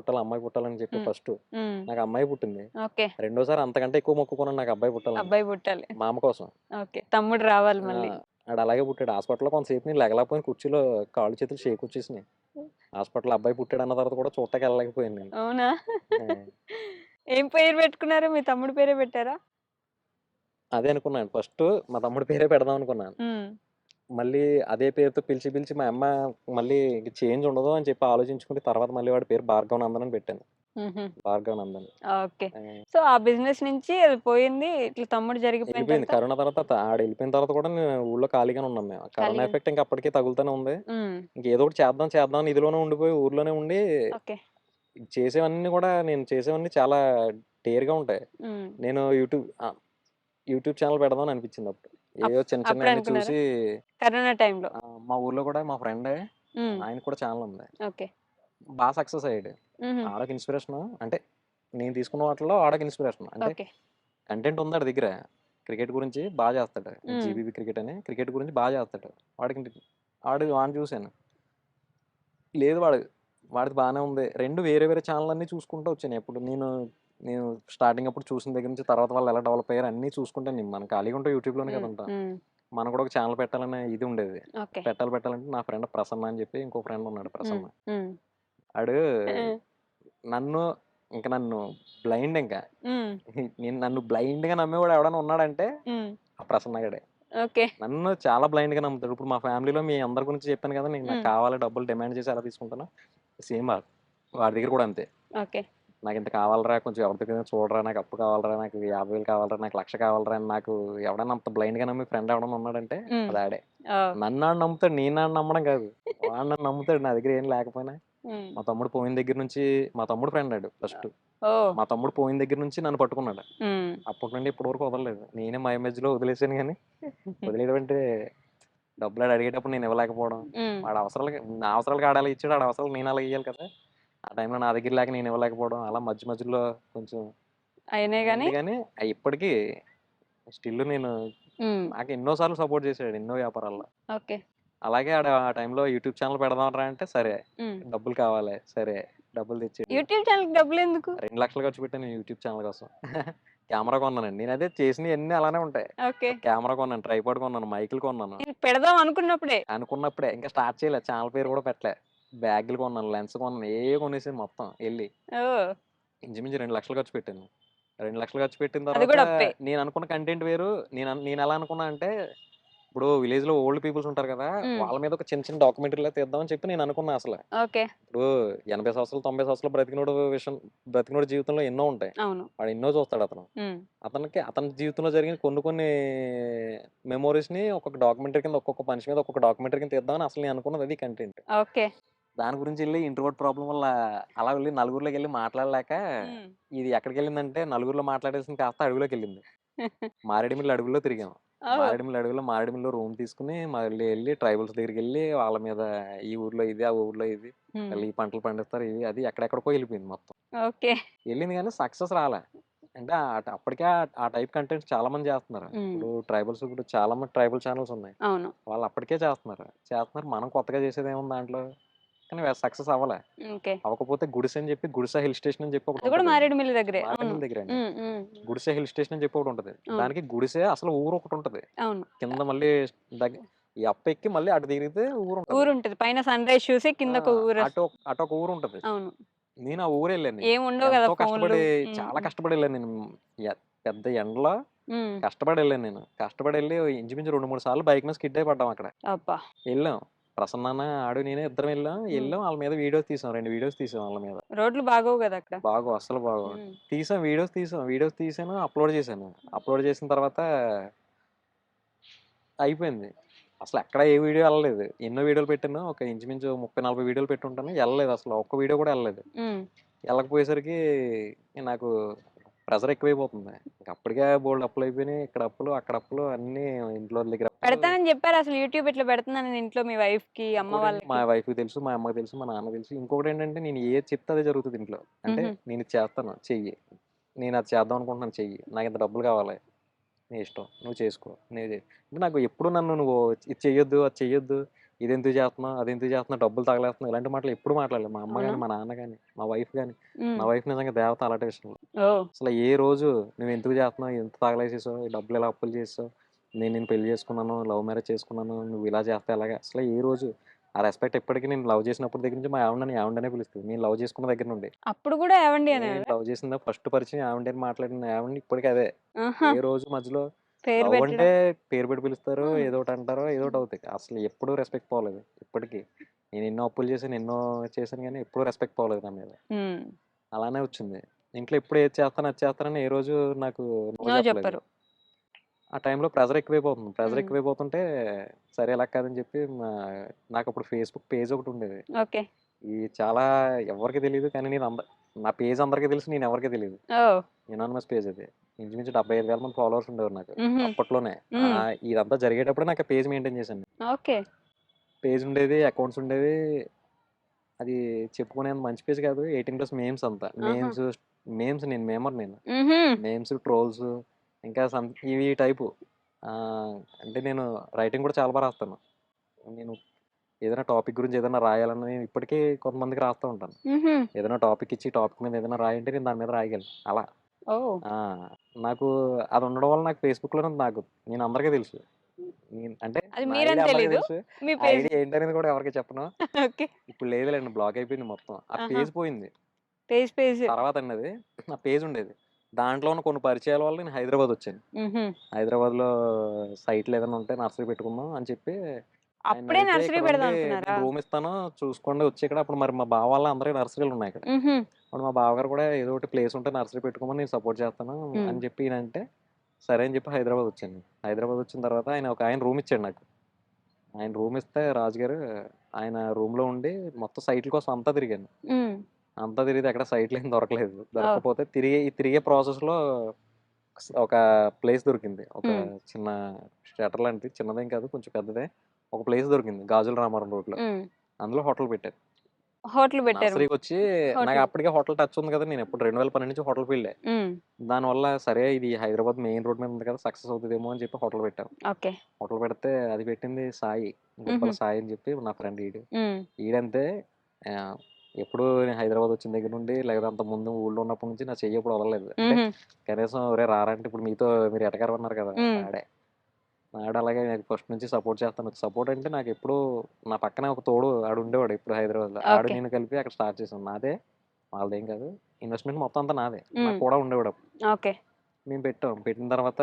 పుట్టాలని చెప్పి హ్మ్. ఫస్టు. హ్మ్. నాకు అమ్మాయి పుట్టింది. ఓకే. రెండోసారి అంతకంటే ఎక్కువ మొక్కుకున్నాను నాకు అబ్బాయి పుట్టాలని. అబ్బాయి పుట్టాలి. మా అమ్మ కోసం. ఓకే. తమ్ముడు రావాలి ఆ! మళ్ళీ. ఆడలాగే పుట్టాడు. హాస్పిటల్‌లో కొంతసేపు నేను లెగలేకపోయాను కుర్చీలో కాళ్ళు చేతులు షేకొచ్చేసినాయి. హాస్పిటల్‌లో అబ్బాయి పుట్టాడన్న తర్వాత కూడా చూడటానికి ఎళ్ళలేకపోయాను నేను. అవునా? ఆ! ఏం పేరు పెట్టుకున్నారు? మీ తమ్ముడి పేరే పెట్టారా? అదే అనుకున్నాను. ఫస్టు మా తమ్ముడి పేరే పెడదాం అనుకున్నాను. హ్మ్. మళ్ళీ అదే పేరుతో పిలిచి పిలిచి మా అమ్మ మళ్ళీ చేంజ్ ఉండదు అని చెప్పి ఆలోచించుకుంటే తర్వాత మళ్ళీ వాడి పేరు భార్గవ నందన్ అని పెట్టాను. హుహు. భార్గవ నందన్. ఓకే. ఆహ్, సో, ఆ బిజినెస్ నుంచి అది పోయింది. ఇట్లా తమ్ముడు జరిగిపోయిన ఎళ్ళిపోయింది. తర్వాత కరోనా తర్వాత ఆడెళ్ళిపోయిన తర్వాత కూడా నేను ఊళ్ళో ఖాళీగానే ఉన్నాం మేము. కరోనా ఖాళీగా. ఎఫెక్ట్ ఇంక అప్పటికి తగులుతూనే ఉంది. హ్మ్. ఇంకేదో ఒకటి చేద్దాం చేద్దాం అని ఇదిలోనే ఉండిపోయి ఊర్లోనే ఉండి ఓకే. నేను చేసేవన్నీ చాలా డేర్‌గా ఉంటాయి. హ్మ్. నేను యూట్యూబ్ ఛానెల్ పెడదాం అని అనిపించింది అప్పుడు. అప్ ఏయో చిన్న చిన్నయన్నీ అప్పుడనుకున్నారా? చూసి కరోనా టైంలో. మా ఊర్లో కూడా మా ఫ్రెండే హ్మ్. ఆయనకి కూడా ఛానెల్ ఉంది. ఓకే. సక్సెస్ అయ్యాడు. హుహు. ఆడొక ఇన్‌స్పిరేషను. అంటే నేను తీసుకున్న వాటిల్లో ఆడొక ఇన్‌స్పిరేషన్. అంటే ఓకే. కంటెంట్ ఉంది ఆడి దగ్గర. క్రికెట్ గురించి బాగా చేస్తాడు. ఉమ్, జీబీబీ క్రికెట్ అని క్రికెట్ గురించి బాగా చేస్తాడు. వాడిని చూశాను. లేదు వాడిది బాగానే ఉంది. రెండు వేరే వేరే ఛానల్ అన్నీ చూసుకుంటూ వచ్చాను. ఎప్పుడు నేను స్టార్టింగ్ అప్పుడు చూసిన దగ్గర నుంచి తర్వాత వాళ్ళు ఎలా డెవలప్ అయ్యారు అన్నీ చూసుకుంటాను. నేను మనం ఖాళీగా ఉంటే యూట్యూబ్లోనే కదా ఉమ్, ఉంటాం. ఉమ్, మనకు కూడా ఒక ఛానల్ పెట్టాలనే ఇది ఉండేది. ఓకే. పెట్టాలంటే నా ఫ్రెండ్ ప్రసన్న అని చెప్పి ఇంకో ఫ్రెండ్ ఉన్నాడు ఉమ్, ప్రసన్న. ఉమ్, ఆడు ఉమ్, నన్ను నన్ను బ్లైండ్ ఇంకా ఉమ్, నన్ను బ్లైండ్గా నమ్మేవాడు ఎవడైనా ఉన్నాడంటే ఉమ్, ఆ ప్రసన్న గడే. ఓకే. నన్ను చాలా బ్లైండ్గా నమ్ముతాడు. ఇప్పుడు మా ఫ్యామిలీలో మీ అందరి గురించి చెప్పాను కదా, నాకు ఉమ్, కావాలి డబ్బులు డిమాండ్ చేసి ఎలా తీసుకుంటాను, సేమ్ వాడి దగ్గర కూడా అంతే. ఓకే. నాకు ఇంత కావాలరా, కొంచెం ఎవరి దగ్గర చూడరా, నాకు అప్పు కావాలరా, నాకు 50,000 కావాలరా, నాకు 1,00,000 కావాలరా అని నాకు ఎవడన్నా అంత బ్లైండ్గా నమ్మి ఫ్రెండ్ ఎవడన్నా ఉన్నాడంటే ఉమ్, అది ఆడే. ఓ, నన్ను ఆడు నమ్ముతాడు, నేను ఆడు నమ్మడం కాదు. వాడు నన్ను నమ్ముతాడు నా దగ్గర ఏం లేకపోయినా. ఉమ్, మా తమ్ముడు పోయిన దగ్గర నుంచి, మా తమ్ముడు ఫ్రెండ్ ఆడు ఫస్ట్. ఓ, మా తమ్ముడు పోయిన దగ్గర నుంచి నన్ను పట్టుకున్నాడు. ఉమ్, అప్పటి నుండి ఇప్పటి వరకు వదలలేదు. నేనే మా మధ్యలో వదిలేసాను కానీ వదిలేయడం అంటే డబ్బులు ఆడు అడిగేటప్పుడు నేను ఇవ్వలేకపోవడం, ఉమ్, వాడు అవసరాలకి నా అవసరాలకి ఆడాలి ఇచ్చాడు, ఆడ అవసరాలు నేను అలా ఇవ్వాలి కదా. ఆ టైంలో నా దగ్గర లేక నేను ఇవ్వలేకపోవడం, అలా మధ్యలో కొంచెం అయినా కానీ అయింది. కానీ ఇప్పటికీ స్టిల్ నేను ఉమ్, నాకు ఎన్నోసార్లు సపోర్ట్ చేశాడు ఎన్నో వ్యాపారాల్లో. ఓకే. అలాగే ఆడ ఆ టైంలో యూట్యూబ్ ఛానల్ పెడదామరా అంటే సరే, ఉమ్, డబ్బులు కావాలి, సరే డబ్బులు తెచ్చాడు. యూట్యూబ్ ఛానల్కి డబ్బులు ఎందుకు? 2 లక్షలు ఖర్చు పెట్టాను నేను యూట్యూబ్ ఛానల్ కోసం. కెమెరా కొన్నానండి. నేను అదే చేసినవి అన్నీ అలానే ఉంటాయి. ఓకే. కెమెరా కొన్నాను, ట్రైపాడ్ కొన్నాను, మైకులు కొన్నాను. నేను పెడదాం అనుకున్నప్పుడే. అనుకున్నప్పుడే ఇంకా స్టార్ట్ చేయలేదు, ఛానల్ పేరు కూడా పెట్టలే. బ్యాగులు కొన్నాను, లెన్స్ కొన్నాను, కొనేసాను మొత్తం వెళ్ళి. ఓ, ఇంచుమించు 2 లక్షలు ఖర్చు పెట్టాను. 2 లక్షలు ఖర్చు పెట్టిన అది తర్వాత కూడా అప్పే. నేను అనుకున్న కంటెంట్ వేరు. నేను ఎలా అనుకున్నా అంటే, ఇప్పుడు విలేజ్ లో ఓల్డ్ పీపుల్స్ ఉంటారు కదా, ఉమ్, వాళ్ళ మీద ఒక చిన్న చిన్న డాక్యుమెంటరీలో తీద్దామని చెప్పి నేను అనుకున్నా. అసలు ఓకే. ఇప్పుడు 80 సంవత్సరాలు 90 సంవత్సరాలు బ్రతికినోడు జీవితంలో ఎన్నో ఉంటాయి. అవును. వాడు ఎన్నో చూస్తాడు. ఉమ్, అతని జీవితంలో జరిగిన కొన్ని మెమోరీస్ ని ఒక్కొక్క డాక్యుమెంటరీ కింద, ఒక్కొక్క మనిషి మీద ఒక్కొక్క డాక్యుమెంటరీ కింద తీద్దామని అసలు నేను అనుకున్నది అది కంటెంట్. ఓకే. దాని గురించి వెళ్ళి ఇంట్రోవర్ట్ ప్రాబ్లం వల్ల అలా వెళ్ళి నలుగురిలోకి వెళ్ళి మాట్లాడలేక, ఉమ్, ఇది ఎక్కడికి వెళ్ళిందంటే నలుగురిలో మాట్లాడేసింది కాస్త అడవిలోకి వెళ్ళింది. మారేడుమిల్లి అడవిలో తిరిగాం. ఓ, మారేడుమిల్లిలో రూమ్ తీసుకుని మళ్ళీ వెళ్ళి ట్రైబల్స్ దగ్గరికి వెళ్ళి వాళ్ళ మీద ఈ ఊర్లో ఇది, ఆ ఊర్లో ఇది, ఉమ్, వాళ్ళు ఈ పంటలు పండిస్తారు, ఇవి అది ఎక్కడెక్కడికో వెళ్ళిపోయింది మొత్తం. ఓకే. వెళ్ళింది కానీ సక్సెస్ రాలే. అంటే అప్పటికే ఆ టైప్ కంటెంట్ చాలా మంది చేస్తున్నారు. ఉమ్, ఇప్పుడు ట్రైబల్స్ ఇప్పుడు చాలా మంది ట్రైబల్ ఛానల్స్ ఉన్నాయి. అవును. వాళ్ళు అప్పటికే చేస్తున్నారు. మనం కొత్తగా చేసేది ఏముంది దాంట్లో. కానీ సక్సెస్ అవ్వలే. ఓకే. అవ్వకపోతే గుడిసె హిల్ స్టేషన్ అని చెప్పి ఒకటి అది కూడా ఉంటుంది. మారేడుమిల్లి దగ్గరే. అవును. మారేడుమిల్లి దగ్గర అండి. ఉమ్, ఉమ్, గుడిసె హిల్ స్టేషన్ అని చెప్పి ఒకటి ఉంటుంది. అవును. దానికి గుడిసె అసలు ఊరు ఒకటి ఉంటుంది. అవును. కింద మళ్ళీ ఈ అప్ప ఎక్కి మళ్ళీ అటు తిరిగితే ఊరు ఉంటుంది. ఊరు ఉంటది, పైన సన్ రైజ్ చూసి కింద ఒక ఊరు. అటు ఒక ఊరు ఉంటుంది. అవును. నేను ఆ ఊరు వెళ్ళాను. ఏం ఉండవు కదా ఎంతో ఫోన్లు. కష్టపడి, ఉమ్, చాలా కష్టపడి వెళ్ళాను నేను. పెద్ద ఎండలో ఉమ్, కష్టపడి వెళ్ళాను నేను. కష్టపడి వెళ్ళి ఇంచుమించు 2-3 సార్లు బైక్ మీద స్కిడ్ అయిపడ్డాం అక్కడ. అబ్బా. వెళ్ళాం. ప్రసన్న ఆడు నేను ఇద్దరం వెళ్ళాం వాళ్ళ మీద వీడియోస్ తీసాం. 2 వీడియోస్ తీసాం వాళ్ళ మీద. రోడ్లు బాగోవు కదా అక్కడ. అసలు బాగో ఉమ్, తీసాం. వీడియోస్ తీసాను, అప్లోడ్ చేశాను. అప్లోడ్ చేసిన తర్వాత అయిపోయింది. అసలు ఎక్కడ ఏ వీడియో వెళ్ళలేదు. ఎన్నో వీడియోలు పెట్టాను, ఒక ఇంచుమించు 30-40 వీడియోలు పెట్టుంటాను. వెళ్ళలేదు, అసలు ఒక్క వీడియో కూడా వెళ్ళలేదు. ఉమ్, వెళ్ళకపోయేసరికి నాకు ప్రెషర్ ఎక్కువైపోతుంది. అప్పటికే బోల్డ్ అప్పులు అయిపోయినాయి. ఇక్కడ అప్పులు, అక్కడ అప్పులు, అన్ని ఇంట్లో దగ్గర అప్పులు. పెడతానని చెప్పారు అసలు యూట్యూబ్ ఇట్లా పెడుతున్నాను ఇంట్లో మీ వైఫ్ కి, అమ్మ ఇంకోటి వాళ్ళకి. మా వైఫ్కి తెలుసు, మా అమ్మకి తెలుసు, మా నాన్నకి తెలుసు. ఇంకొకటి ఏంటంటే నేను ఏది చెప్తే అదే జరుగుతుంది ఇంట్లో. అంటే మ్హూ. నేను ఇది చేస్తాను చెయ్యి, నేను అది చేద్దాం అనుకుంటున్నాను చెయ్యి, నాకు ఇంత డబ్బులు కావాలి, నీ ఇష్టం, నువ్వు చేసుకో. అంటే నాకు ఎప్పుడు నువ్వు ఇది చెయ్యొద్దు, అది చెయ్యొద్దు, ఇది ఎందుకు చేస్తున్నావు, అది ఎందుకు చేస్తున్నావు, డబ్బులు తగలేస్తున్నావు, ఇలాంటి మాటలు ఎప్పుడు మాట్లాడలేదు. మా అమ్మ కానీ, అవునా? మా నాన్న కానీ, మా వైఫ్ కానీ. ఉమ్, మా వైఫ్ నిజంగా దేవత అలాంటి విషయంలో. ఓ, అసలు ఏ రోజు నువ్వు ఎందుకు చేస్తున్నావు, ఎంత తగలేసేసావు, ఈ డబ్బులు ఇలా అప్పులు చేసావు, నేను పెళ్లి చేసుకున్నాను, లవ్ మ్యారేజ్ చేసుకున్నాను, నువ్వు ఇలా చేస్తే ఎలాగా, అసలు ఏ రోజు ఆ రెస్పెక్ట్ ఎప్పటికీ. నేను లవ్ చేసినప్పటి దగ్గర నుంచి మా ఆవిడని ఆవిడనే పిలుస్తుంది. నేను లవ్ చేసుకున్న దగ్గర నుండి. అప్పుడు కూడా ఏవండి నేను అనేవారు. లవ్ చేసిన ఫస్ట్ పరిచయం ఆవిడ మాట్లాడిన ఆవిడని ఇప్పటికీ అదే. ఆహా, ఏ రోజు మధ్యలో పేరు లవ్ అంటే పెట్టడం. పేరు పెట్టి పిలుస్తారు, ఉమ్, ఏదో ఒకటి అంటారో, ఏదో ఒకటి అవుతాయి. అసలు ఎప్పుడూ రెస్పెక్ట్ పోలేదు ఇప్పటికీ. నేను ఎన్నో అప్పులు చేశాను, ఎన్నో చేశాను, కానీ ఎప్పుడూ రెస్పెక్ట్ పోలేదు నా మీద. ఉమ్, అలానే వచ్చింది. ఇంట్లో ఎప్పుడు ఏది చేస్తాను అది చేస్తానని ఏ రోజు నాకు నో నో చెప్పలేదు. చెప్పరు. ఆ టైంలో ప్రెజర్ ఎక్కువైపోతుంది. ప్రెజర్ ఉమ్, ఎక్కువైపోతుంటే సరే ఎలా కాదని చెప్పి నాకు అప్పుడు ఫేస్బుక్ పేజ్ ఒకటి ఉండేది. ఓకే. ఈ చాలా ఎవరికి తెలియదు, కానీ నా పేజ్ అందరికీ తెలుసు, నేను ఎవరికి తెలియదు. ఓ, ఎనానమస్ పేజ్ అది. ఇంచుమించు 75,000 మంది ఫాలోవర్స్ ఉండేవారు నాకు మ్హూ. అప్పట్లోనే. ఉమ్, ఇదంతా జరిగేటప్పుడు నాకు పేజ్ మెయింటైన్ చేశాను. ఓకే. పేజ్ ఉండేది, అకౌంట్స్ ఉండేవి. అది చెప్పుకునేంత మంచి పేజ్ కాదు. 18+ మేమ్స్ అంతా. ఆహా. మేమ్స్ నేను మేమర్. నేను మ్హూ. మేమ్స్, ట్రోల్స్, ఇంకా ఇవి టైపు అంటే నేను రైటింగ్ కూడా చాలా బాగా రాస్తాను. నేను ఏదైనా టాపిక్ గురించి ఏదైనా రాయాలని నేను ఇప్పటికీ కొంతమందికి రాస్తూ ఉంటాను. హుహు. ఏదైనా టాపిక్ ఇచ్చి టాపిక్ మీద ఏదైనా రాయంటే నేను దాని మీద రాయగలను అలా. ఓహ్! ఆ! నాకు అది ఉండడం వల్ల నాకు ఫేస్‌బుక్‌లోనే నాకు నేను అందరికీ తెలుసు. అంటే అది నా మీరని ఐడీ అందరికీ తెలీదు. తెలుసు. మీ ఆ పేజ్ ఐడీ ఏంటనేది కూడా ఎవరికీ చెప్పను. ఓకే. ఇప్పుడు లేదులేండి బ్లాక్ అయిపోయింది మొత్తం. ఆ ఆహా! పేజ్ పోయింది. పేజ్. తర్వాతండి అది ఆ పేజ్ ఉండేది. దాంట్లో ఉన్న కొన్ని పరిచయాల వల్ల నేను హైదరాబాదొచ్చాను. హుహు. హైదరాబాద్‌లో సైట్‌లు ఏదైనా ఉంటే నర్సరీ పెట్టుకుందాం అని చెప్పి అప్పుడే ఆయన్నడిగితే, నర్సరీ "ఇక్కడుండి పెడదాం అనుకున్నారా? నేను రూమ్ ఇస్తాను చూసుకోండి వచ్చి ఇక్కడ." అప్పుడు మరి మా బావ వాళ్ళ అందరికి నర్సరీలున్నాయి ఇక్కడ. హుహు. అప్పుడు మా బావగారు కూడా ఏదో ఒకటి ప్లేస్ ఉంటే నర్సరీ పెట్టుకోమని నేను సపోర్ట్ చేస్తాను హ్మ్. అని చెప్పి ఈయనంటే, సరే అని చెప్పి హైదరాబాదొచ్చాను. హైదరాబాదొచ్చిన తర్వాత ఆయన రూమ్ ఇచ్చాడు నాకు. ఆయన రూమ్ ఇస్తే రాజుగారు ఆయన రూమ్‌లో ఉండి మొత్తం సైట్‌ల కోసం అంతా తిరిగాను. హ్మ్. అంతా తిరిగితే ఎక్కడ సైట్‌లేం దొరకలేదు. ఓహ్! దొరక్కపోతే ఈ తిరిగే ప్రాసెస్‌లో ఒక ప్లేస్ దొరికింది. ఒక హ్మ్. చిన్న షట్టర్ లాంటిది చిన్నదేం కాదు కొంచెం పెద్దదే. ఒక ప్లేస్ దొరికింది. గాజుల రామారం రోడ్‌లో. హ్మ్. అందులో హోటల్ పెట్టారు. హోటల్ పెట్టారు. నర్సరీకొచ్చి నాకు హోటల్. అప్పటికే హోటల్ టచ్ ఉంది కదా! నేనెప్పుడు 2012 నుంచి హోటల్ ఫీల్డే. హ్మ్. దానివల్ల సరే ఇది హైదరాబాద్ మెయిన్ రోడ్ మీద ఉంది కదా! సక్సెస్ అవుతదేమో అని చెప్పి హోటల్ పెట్టాం. ఓకే. హోటల్ పెడితే అది పెట్టింది సాయి. హుహు. గుబ్బల సాయి అని చెప్పి నా ఫ్రెండ్ ఈడు. హ్మ్. ఈడంతే ఆహ్, ఎప్పుడు నేను హైదరాబాద్ వచ్చిన దగ్గర నుండి లేదా అంతకుముందు ఊళ్ళో ఉన్నప్పటి నుంచి నా చెయ్యి ఎప్పుడు వదలలేదు. అంటే హుహు. కనీసం "ఒరేయ్ రారా" అంటే ఇప్పుడు మీతో మీరు ఎటకారం అన్నారు కదా! హ్మ్. ఆడే. ఆడు అలాగే నాకు ఫస్ట్ నుంచి సపోర్ట్ చేస్తాను. సపోర్ట్ అంటే నాకెప్పుడూ నా పక్కనే ఒక తోడు ఆడుండేవాడు ఎప్పుడు హైదరాబాద్‌లో. ఆడు ఓకే. నేను కలిపి అక్కడ స్టార్ట్ చేసాం. నాదే వాళ్ళదేం కాదు. ఇన్వెస్ట్‌మెంట్ మొత్తం అంతా నాదే. నాకు హ్మ్. కూడా ఉండేవాడు అప్పుడు. ఓకే. మేము పెట్టాం. పెట్టిన తర్వాత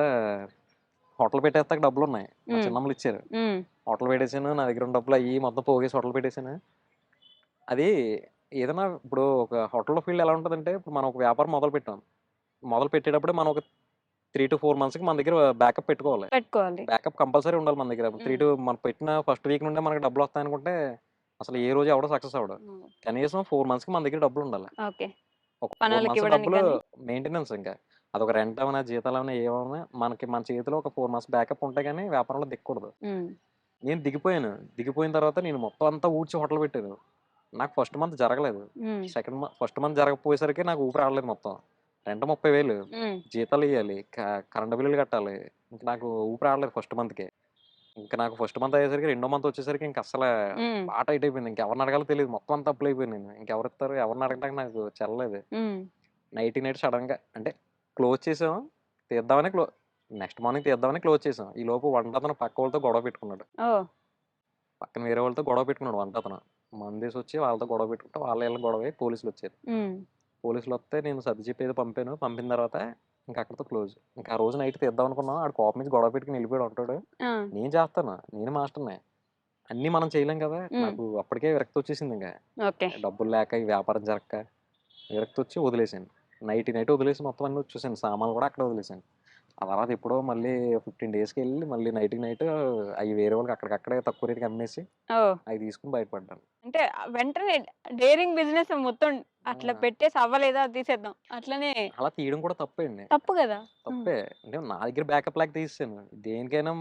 హోటల్ పెట్టేస్తాక డబ్బులున్నాయి. మా హ్మ్. చిన్నమ్మలు ఇచ్చారు. హ్మ్. హోటల్ పెట్టేసాను. నా దగ్గర ఉన్న డబ్బులు అయ్యి మొత్తం పోగేసి హోటల్ పెట్టేసాను. అది ఏదైనా ఇప్పుడు ఒక హోటల్ ఫీల్డ్ ఎలా ఉంటదంటే, ఇప్పుడు మనం ఒక వ్యాపారం మొదలుపెట్టాం. మొదలు పెట్టేటప్పుడే మనం ఒక 3-4 మంత్స్‌కి మన దగ్గర బ్యాకప్ పెట్టుకోవాలి. పెట్టుకోవాలి. బ్యాకప్ కంపల్సరీ ఉండాలి మన దగ్గర. హ్మ్. మనం పెట్టిన ఫస్ట్ వీక్ నుండే మనకు డబ్బులొస్తాయనుకుంటే, అసలు ఏ రోజు ఎవడు సక్సెస్ అవ్వడు. హ్మ్. కనీసం 4 మంత్స్‌కి మన దగ్గర డబ్బులుండాలి. ఓకే. ఒక 4 మంత్స్ పనోళ్ళకివ్వడానికి డబ్బులు గాని? మెయింటెనెన్స్ ఇంకా. అదొక రెంట్ అవనా, జీతాలవనా ఏవన్నా మన చేతిలో ఒక 4 మంత్స్ బ్యాకప్ ఉంటే గాని వ్యాపారంలో దిగకూడదు. హ్మ్. నేను దిగిపోయాను. దిగిపోయిన తర్వాత నేను మొత్తం అంతా ఊడ్చి హోటల్ పెట్టాను. నాకు ఫస్ట్ మంత్ జరగలేదు. హ్మ్. ఫస్ట్ మంత్ జరగకపోయేసరికి నాకు ఊపిరి ఆడలేదు మొత్తం. రెంట్ 30,000 హ్మ్. జీతాలియ్యాలి. కరెంట్ బిల్లులు కట్టాలి. ఇంక నాకు ఊపిరి ఆడలేదు ఫస్ట్ మంత్‌కే. ఇంక నాకు ఫస్ట్ మంత్ అయ్యేసరికి రెండో మంత్ వచ్చేసరికి ఇంక అస్సల హ్మ్. బా టైట్ అయిపోయింది. ఇంకెవరిని అడగాలో తెలీదు. మొత్తం అంతా అప్పులయిపోయాను నేను. ఇంకెవరిస్తారు? ఎవరిని అడగడానికి నాకు చెల్లలేదు. హ్మ్. నైట్ సడెన్‌గా అంటే క్లోజ్ చేసాం. తీద్దామని నెక్స్ట్ మార్నింగ్ తీద్దామని క్లోజ్ చేసాం. ఈలోపు వంటతను పక్కోళ్ళతో గొడవ పెట్టుకున్నాడు. ఓహ్! పక్కన వేరే వాళ్ళతో గొడవ పెట్టుకున్నాడు వంటతను. మందేసొచ్చి వాళ్ళతో గొడవ పెట్టుకుంటే ఈళ్ళ గొడవయ్యి పోలీసులొచ్చారు. హ్మ్. పోలీసులొస్తే నేను సర్ది చెప్పి ఏదో పంపాను. పంపిన తర్వాత ఇంక అక్కడితో క్లోజ్. ఇంక ఆ రోజు నైట్ తీద్దాం అనుకున్నాం. ఆడు కోపం మీద గొడవ పెట్టుకొని ఎళ్ళిపోయాడు ఒకడు. ఆ! నేను చేస్తాను. నేను మాస్టర్‌నే. అన్నీ మనం చేయలేం కదా! హ్మ్. నాకు అప్పటికే విరక్తొచ్చేసిందింక. ఓకే. డబ్బులు లేక, ఈ వ్యాపారం జరగక విరక్తొచ్చి వదిలేసాను. నైట్ వదిలేసి మొత్తం అన్నీ వచ్చేసాను. సామాన్లు కూడా అక్కడే వదిలేసాను. ఆ తర్వాత ఎప్పుడో మళ్ళీ 15 డేస్‌కెళ్ళి మళ్ళీ నైట్ అయి వేరే వాళ్ళకి అక్కడికక్కడే తక్కువ రేట్‌కి అమ్మేసి ఓహ్! అయి తీసుకొని బయటపడ్డాను. అంటే వెంటనే డేరింగ్ బిజినెస్ మొత్తం అట్లా ఆ! పెట్టేసి అవ్వలేదా తీసేద్దాం. అట్లనే అలా తీయడం కూడా తప్పే అండి. తప్పు గదా! హ్మ్. తప్పే. అంటే నా దగ్గర బ్యాకప్ లాగా తీసేసాను. దేనికైనా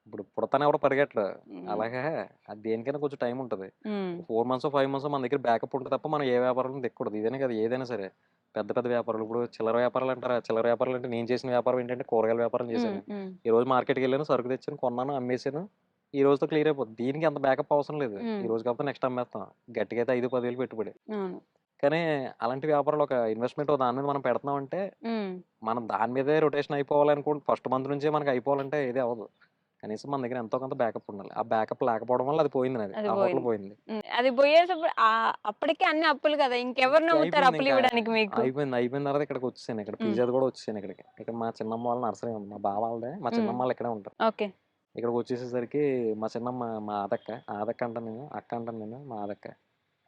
ఇప్పుడు పుడతానే ఎవరు పరిగెట్టరు. హ్మ్. అలాగా అది దేనికైనా కొంచెం టైం ఉంటది. హ్మ్. 4 మంత్సో, 5 మంత్సో మన దగ్గర బ్యాకప్ ఉంటే తప్ప మనం ఏ వ్యాపారం దిక్కకూడదు. ఇదనే కాదు ఏదైనా సరే. పెద్ద పెద్ద వ్యాపారాలు ఇప్పుడు చిల్లర వ్యాపారాలు అంటారా? చిల్లర వ్యాపారాలు అంటే నేను చేసిన వ్యాపారం ఏంటంటే కూరగాయల వ్యాపారం హ్మ్. చేశాను. హ్మ్. ఈరోజు మార్కెట్‌కెళ్ళాను, సరుకు తెచ్చాను, కొన్నాను, అమ్మేసాను. ఈ రోజుతో క్లియర్ అయిపోద్ది. దీనికి అంత బ్యాకప్ అవసరం లేదు. హ్మ్. ఈ రోజు కాకపోతే నెక్స్ట్ అమ్మేస్తాం. గట్టిగా అయితే 5, 10 వేలు పెట్టుబడి. అవును. కానీ అలాంటి వ్యాపారాలు ఒక ఇన్వెస్ట్‌మెంట్ దాని మీద మనం పెడుతున్నామంటే హ్మ్. మనం దాని మీదే రొటేషన్ అయిపోవాలనుకోండి ఫస్ట్ మంత్ నుంచే మనకి అయిపోవాలంటే ఏది అవ్వదు. కనీసం మన దగ్గర ఎంతో కొంత బ్యాకప్ ఉండాలి. ఆ బ్యాకప్ లేకపోవడం వల్ల అది పోయింది నాది. అది ఆ హోటల్ పోయింది. పోయింది. హ్మ్. అది పోయేసప్పుడు అప్పటికే అన్ని అప్పులు గదా! ఇంకెవరు నమ్ముతారు అయిపోయింది ఇంకా. అప్పులివ్వడానికి మీకు? అయిపోయిన తర్వాత ఇక్కడికొచ్చేసాను. ఇక్కడ హ్మ్. పీజీ కూడా వచ్చేసాను ఇక్కడికి. ఇక్కడ మా చిన్నమ్మ వాళ్ళ నర్సరీ ఉంది. మా బావ వాళ్ళదే. మా హ్మ్. చిన్నమ్మ వాళ్ళు ఇక్కడే ఉంటారు. ఓకే. ఇక్కడికొచ్చేసేసరికి మా చిన్నమ్మ మా ఆదక్క. ఆదక్క అంటాను నేను. అక్క అంటాను నేను. మా ఆదక్క.